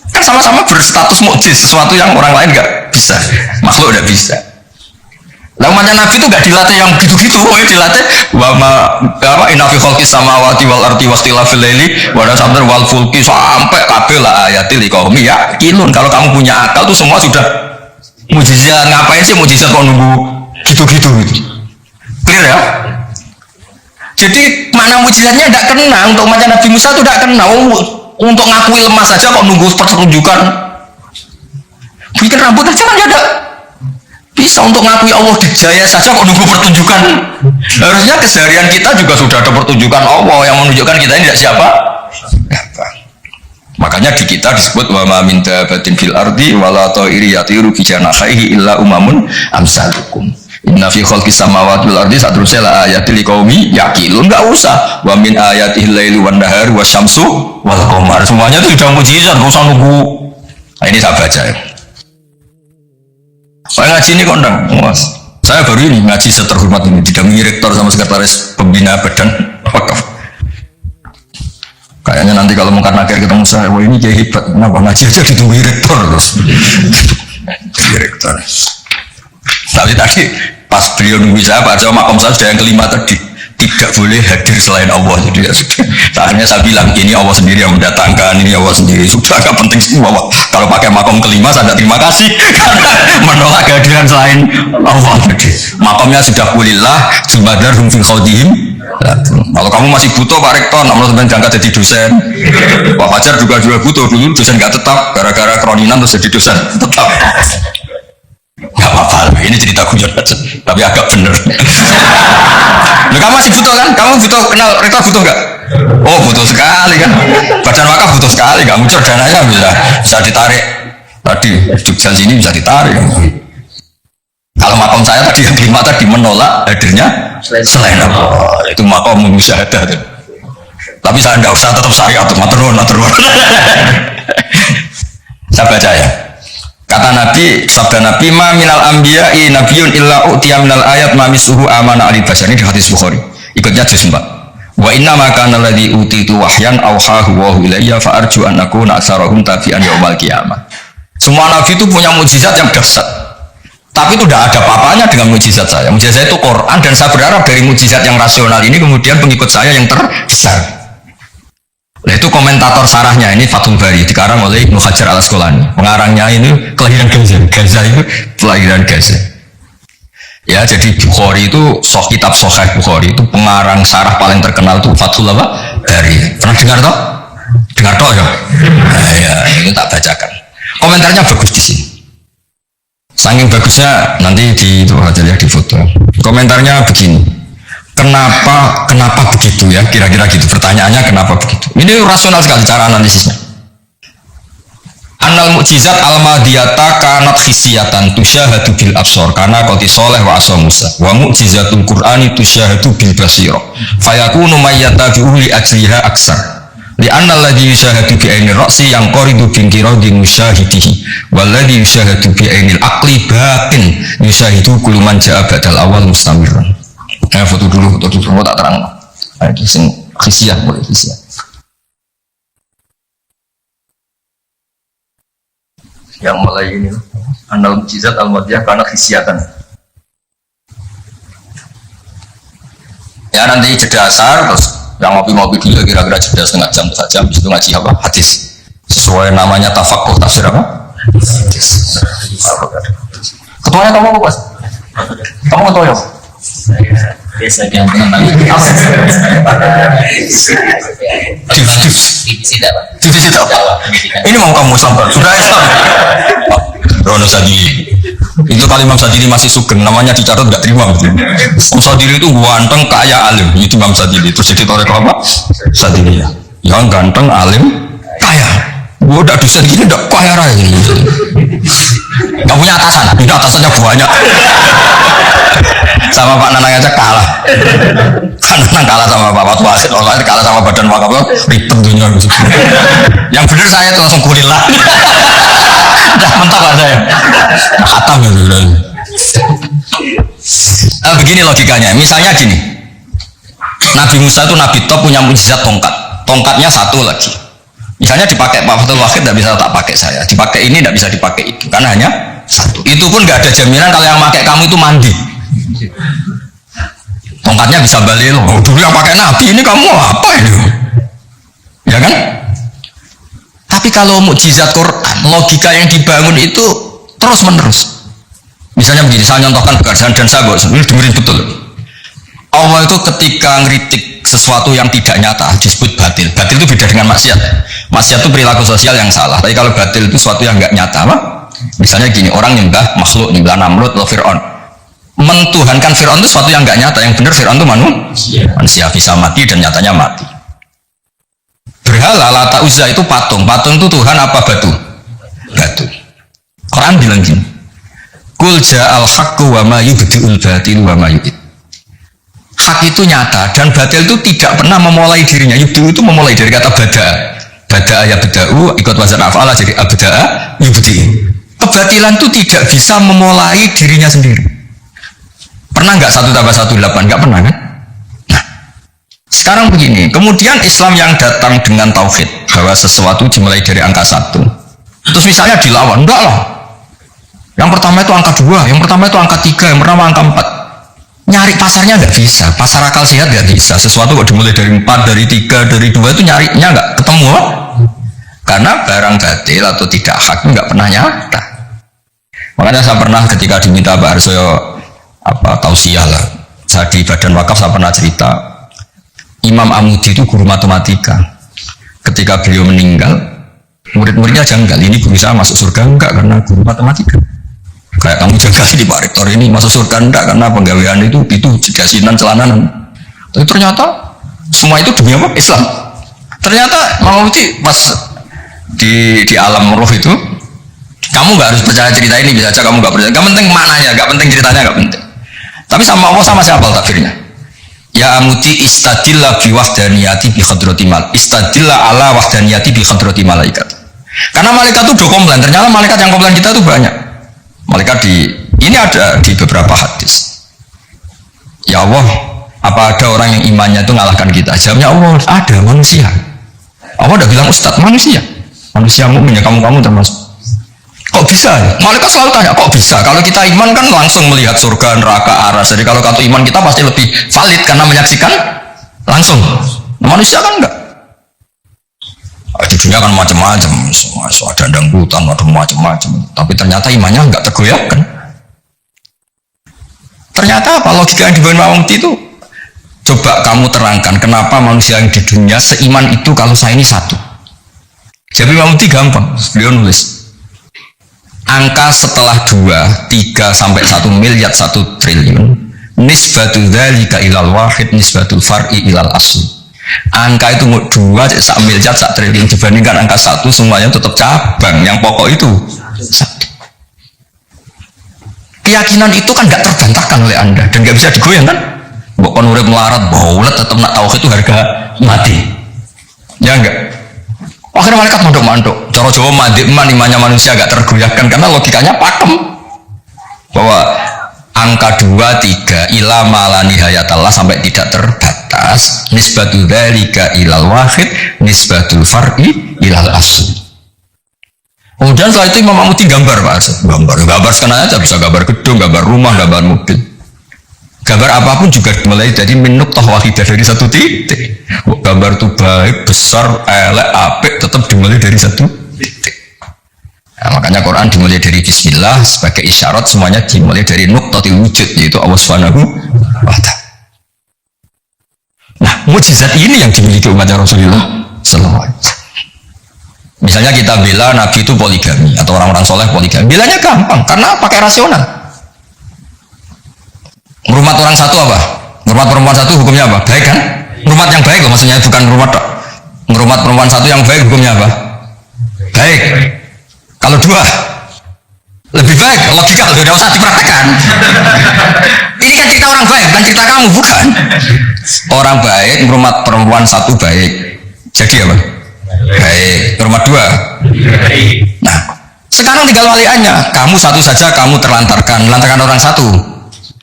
Kan sama-sama berstatus mukjiz, sesuatu yang orang lain nggak bisa, makhluk nggak bisa. Lah umatnya Nabi itu nggak dilatih yang gitu-gitu, dilatih inna fi khalqis samawati wal ardi wastilafil laili wa nasabir wal fulki sampai kabeh la ayatil liqaumi yaqilun. Kalau kamu punya akal tuh semua sudah mukjizat. Ngapain sih mukjizat kok nunggu gitu-gitu gitu. Clear ya? Jadi mana mukjizatnya tidak kena. Untuk umatnya Nabi Musa itu tidak kena. Untuk ngakui lemah saja kok nunggu pertunjukan. Bikin rambut aja kan ada. Bisa untuk ngakui Allah dijaya saja kok nunggu pertunjukan. Harusnya keseharian kita juga sudah ada pertunjukan Allah yang menunjukkan kita ini tidak siapa. Makanya di kita disebut wa ma min dabatin fil ardi wala ta'iri yatiru bi janahihi illa umamun amsalukum. Inna fi khalqis samawati wal ardi satrusel ayatil liqaumi yaqilun. Enggak usah wa min ayatihil laili wan nahari wasyamsu wal qamar. Semuanya itu sudah mukjizat, enggak usah nunggu. Nah, ini saya baca ya. Saya ngaji ini kondang, mas. Saya baru ini ngaji seterhormat ini, didampingi rektor sama sekretaris pembina badan wakaf. Kayaknya nanti kalau mau karena ketemu saya, wah ini kayak hebat, kenapa ngaji aja ditunggu rektor terus. Jadi rektor. Tapi tadi pas beliau nunggu saya, Pak Jawa makom saya sudah yang kelima tadi, tidak boleh hadir selain Allah. Jadi ya sudah. Akhirnya saya bilang ini Allah sendiri yang mendatangkan, ini Allah sendiri. Sudah agak penting semua. Kalau pakai makom kelima saya terima kasih karena menolak kehadiran selain Allah. Jadi makomnya sudah kulillah jumadar fi khodihim. Kalau kamu kamu masih butuh Pak Rektor, namun sampai diangkat jadi dosen. Pak Fajar juga butuh, dulu dosen nggak tetap, gara-gara kroninan terus jadi dosen tetap. Nggak apa-apa, ini cerita guyon aja, tapi agak bener. Nah, kamu masih butuh kan? Kamu butuh kenal Rektor butuh nggak? Oh butuh sekali kan? Badan wakaf butuh sekali, nggak muncul dananya bisa ditarik. Tadi Jogja sini bisa ditarik. Kalau makom saya tadi yang kelima tadi menolak hadirnya selain Allah, itu makom musyahadah. Tapi saya tidak usah tetap syariat, maturun. Saya baca ya. Kata Nabi, sabda Nabi, ma minal anbiya'i nabiyun illa u'tiya minal ayat ma misuhu amana ali basar. Ini di hadis Bukhari. Ikutnya juz 4. Wa inna ma kana alladhi utitu wahyan auhahu wa ilayya fa arju an akuna aksarahum tabi'an yaumal qiyamah. Semua nabi itu punya mukjizat yang dahsyat. Tapi itu tidak ada apa-apanya dengan mukjizat saya. Mukjizat saya itu Quran, dan saya berharap dari mukjizat yang rasional ini kemudian pengikut saya yang terbesar. Nah, itu komentator sarahnya ini Fathul Bari dikarang oleh Ibnu Hajar al-Asqalani. Pengarangnya ini kelahiran Gaza. Gaza itu kelahiran Gaza. Ya, jadi Bukhari itu kitab Sahih Bukhari itu pengarang sarah paling terkenal itu Fathul Bari. Pernah dengar toh? Dengar toh ya? Nah, ya, ini tak bacakan. Komentarnya bagus di sini. Saking bagusnya nanti di itu aja ya di foto. Komentarnya begini. Kenapa begitu ya? Kira-kira gitu. Pertanyaannya kenapa begitu? Ini rasional sekali cara analisisnya. Annal mukjizat al-madiyata kanat khisiyatan tusyahadu bil absor karena qati soleh wa asa Musa. Wa mukjizatul Qur'ani tusyahadu bil basira. Fayakunu mayyatabi'u li ajliha aksar. Li anna alladhi yushahadu bi ainir ra'si yang qaridu bin qiradi musyahidihi walladhi yushahadu bi ainil aqli batin yushahidu kullu man ja'a badal awal mustamirran. Foto dulu tak terang. Iki sing khisiah boleh khisiah. Yang mulai ini annal mukjizat al-madiyah karena khisiatan. Ya nanti jeda asar terus yang ngopi-ngopi dulu kira-kira jeda setengah jam saja habis itu ngaji apa? Hadis. Sesuai namanya tafakuh tafsir apa? Hadis. Ketuanya kamu apa, Mas? Kamu ketua ya? Biasa yang mengenal divisi apa? Ini mau kamu sampai sudah Islam. Rono Sadili itu kali Imam Sadili masih sugeng, namanya dicatat nggak terima. Imam Sadili itu ganteng kaya alim, itu Imam Sadili terus jadi torek apa? Sadili ya, yang ganteng alim kaya. Gua udah dosen gini udah kaya raya gitu. Gak punya atasan, punya atasannya banyak. Sama Pak Nanang aja kalah. Pak Nanang kalah sama Pak Watu Asid, orang lain kalah sama Badan Wakaf, ribet dunia. Yang bener saya itu langsung kulilah. Udah mentok lah saya. Khatam gitu. Begini logikanya, misalnya gini. Nabi Musa itu Nabi top punya mukjizat tongkat. Tongkatnya satu lagi. Misalnya dipakai Pak Fathul Wahid tidak bisa tak pakai saya, dipakai ini tidak bisa dipakai itu, karena hanya satu. Itu pun nggak ada jaminan kalau yang pakai kamu itu mandi. Tongkatnya bisa balik loh. Dulu yang pakai Nabi ini kamu apa ini? Ya kan? Tapi kalau mukjizat Quran, logika yang dibangun itu terus menerus. Misalnya begini, saya contohkan pekerjaan dan saya ini dengerin betul. Allah itu ketika ngeritik sesuatu yang tidak nyata disebut batil. Batil itu beda dengan maksiat. Maksiat itu perilaku sosial yang salah. Tapi kalau batil itu sesuatu yang nggak nyata, apa? Misalnya gini, orang nyembah makhluk, nyembah Namrud atau Fir'aun. Mentuhankan Fir'aun itu sesuatu yang nggak nyata. Yang benar Fir'aun itu manusia bisa mati dan nyatanya mati. Berhala Lata Uzza itu patung. Patung itu Tuhan apa batu? Batu. Quran bilang gini, Qul ja'al haqqu wa ma yubdi'ul batil wa ma yu'id. Hak itu nyata dan batil itu tidak pernah memulai dirinya. Yubdu itu memulai dari kata bada ya beda'u ikut wazan af'ala jadi abda'a yubdi. Kebatilan itu tidak bisa memulai dirinya sendiri. Pernah nggak 1 tambah 1 8? Nggak pernah kan? Nah, sekarang begini, kemudian Islam yang datang dengan tauhid bahwa sesuatu dimulai dari angka 1. Terus misalnya dilawan, enggak lah. Yang pertama itu angka 2, yang pertama itu angka 3, yang pertama angka 4. Nyari pasarnya nggak bisa, pasar akal sehat nggak bisa. Sesuatu kok dimulai dari 4, dari 3, dari 2 itu nyarinya nggak ketemu, karena barang batil atau tidak hak nggak pernah nyata. Makanya saya pernah ketika diminta Pak Arsoyo tausiah lah, saya di Badan Wakaf saya pernah cerita, Imam Amudi itu guru matematika. Ketika beliau meninggal, murid-muridnya janggal, ini bisa masuk surga enggak karena guru matematika. Kayak kamu jaga di Pak Rektor ini masuk surga enggak karena penggawaian itu jasinan celananan. Tapi ternyata semua itu demi apa? Islam. Ternyata Imam Amudi pas di alam roh itu, kamu nggak harus percaya cerita ini, bisa aja kamu nggak percaya. Gak penting maknanya, gak penting ceritanya, gak penting. Tapi sama Allah sama siapa takfirnya? Ya Amudi istadillah bi wahdaniyati bi khadrati mal. Istadillah ala wahdaniyati bi khadrati malaikat. Karena malaikat itu udah komplain. Ternyata malaikat yang komplain kita itu banyak. Malaikat ini ada di beberapa hadis. Ya Allah, apa ada orang yang imannya itu ngalahkan kita? Jawabnya Allah, ada manusia. Allah udah bilang Ustadz, manusia mukmin ya, kamu termasuk. Kok bisa? Malaikat selalu tanya, kok bisa? Kalau kita iman kan langsung melihat surga, neraka, aras. Jadi kalau kartu iman kita pasti lebih valid karena menyaksikan langsung. Manusia kan enggak. Di dunia kan macam-macam, ada dangdutan, ada macam-macam. Tapi ternyata imannya enggak tergoyahkan. Ternyata apa? Logika yang dibawa Imam Amudi itu, coba kamu terangkan kenapa manusia yang di dunia seiman itu kalau saya ini satu. Jadi Imam Amudi gampang, beliau nulis. Angka setelah 2, 3 sampai 1 miliar 1 triliun nisbatu dzalika ilal wahid nisbatul far'i ilal asl. Angka itu 2, 1 miliar 1 triliun dibandingkan angka 1 semuanya tetap cabang, yang pokok itu 1. Keyakinan itu kan gak terbantahkan oleh Anda dan gak bisa digoyang kan? Bukan urip melarat baulet tetap nak tauhid itu harga mati. Ya enggak? Akhirnya malaikat manduk-manduk. Cara Jawa mandik imannya manusia agak tergoyahkan karena logikanya pakem bahwa angka 2, 3 ila mala nihayatallah sampai tidak terbatas nisbatul dzalika ilal wahid nisbatul far'i ilal asl. Kemudian setelah itu Imam Amudi gambar Pak Arsyad. Gambar sekarang aja bisa gambar gedung, gambar rumah, gambar mobil. Gambar apapun juga mulai dari minuk toh wahidah dari satu titik. Gambar itu baik, besar, elek, apik tetap dimulai dari satu titik. Nah, makanya Quran dimulai dari Bismillah sebagai isyarat semuanya dimulai dari nuqtatil wujud yaitu Allah Subhanahu wa ta'ala. Nah, mukjizat ini yang dimiliki umat Rasulullah sallallahu alaihi wasallam. Misalnya kita bela Nabi itu poligami atau orang-orang soleh poligami, belanya gampang karena pakai rasional. Merumat orang satu apa? Merumat perempuan satu hukumnya apa? Baik kan? Merumat yang baik loh, maksudnya bukan merumat dok. Merumat perempuan satu yang baik hukumnya apa? Baik. Kalau 2 lebih baik, logika udah usah dipraktekkan. Ini kan cerita orang baik, bukan cerita kamu, bukan. Orang baik merumat perempuan satu baik. Jadi apa? Baik. Merumat 2. Nah, sekarang tinggal waliannya. Kamu satu saja kamu melantarkan orang satu.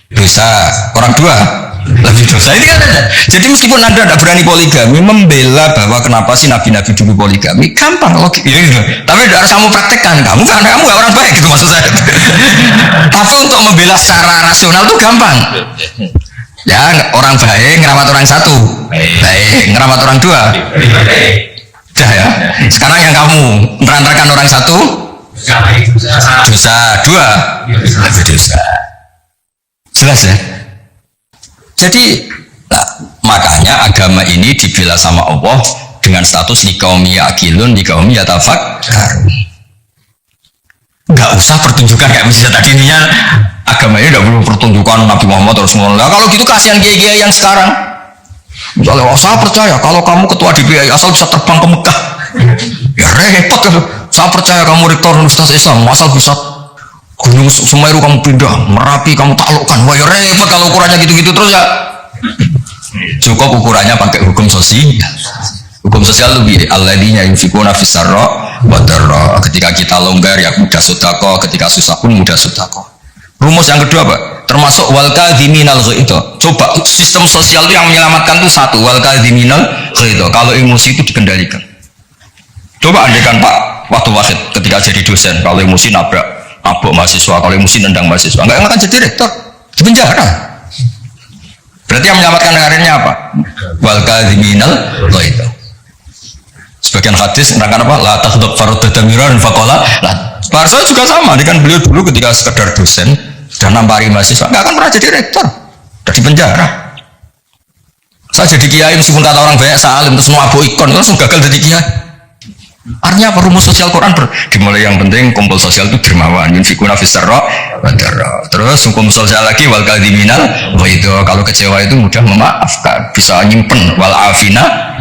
Dosa, orang 2 lebih dosa. Ini kan ada. Jadi meskipun Anda tidak berani poligami, membela bahwa kenapa sih nabi-nabi dulu poligami, gampang logik. Ya, gitu. Tapi tidak harus kamu praktekkan. Kamu karena kamu nggak orang baik gitu maksud saya. Tapi untuk membela secara rasional itu gampang. Ya orang baik ngeramat orang satu, baik ngeramat orang 2. Dah ya. Sekarang yang kamu merantarkan orang satu, dosa 2 lebih dosa. Jelas ya. Jadi makanya agama ini dibela sama Allah dengan status liqaumi yaqilun liqaumi yatafakkarun. Enggak usah pertunjukan kayak misalnya tadi ininya agama ini tidak perlu pertunjukan Nabi Muhammad Rasulullah. Kalau gitu kasihan kiai-kiai yang sekarang. Misalnya saya percaya kalau kamu ketua DPI asal bisa terbang ke Mekah. Ya repot kan. Saya percaya kamu rektor Universitas Islam asal bisa Gunung Semeru kamu pindah, Merapi kamu taklukkan. Wah ya repot kalau ukurannya gitu-gitu terus ya. Cukup ukurannya pakai hukum sosial. Hukum sosial lebih alladzina yunfikuna fis sarra wa dharra. Ketika kita longgar ya mudah sedekah, ketika susah pun mudah sedekah. Rumus yang kedua Pak, termasuk wal kadhiminal ghaidha. Coba sistem sosial itu yang menyelamatkan itu satu, wal kadhiminal ghaidha. Kalau emosi itu dikendalikan. Coba andaikan Pak waktu wasit ketika jadi dosen, kalau emosi nabrak mahasiswa, kalau emosi nendang mahasiswa, enggak akan jadi rektor, di penjara. Berarti yang menyelamatkan karirnya apa? Wal kadhiminal ghaidha. Sebagian hadis menerangkan apa? La taghdab farudadamiran faqala. Pak Arso juga sama, ini kan beliau dulu ketika sekedar dosen dan nampari mahasiswa, enggak akan pernah jadi rektor, di penjara. Saya jadi kiai meskipun kata orang banyak salim terus mau abu ikon langsung gagal jadi kiai. Artinya apa rumus sosial Quran dimulai yang penting kumpul sosial itu dermawan yunfikuna fisarra wa darra. Terus hukum sosial lagi wal kadhiminal wa itu kalau kecewa itu mudah memaafkan bisa nyimpen wal afina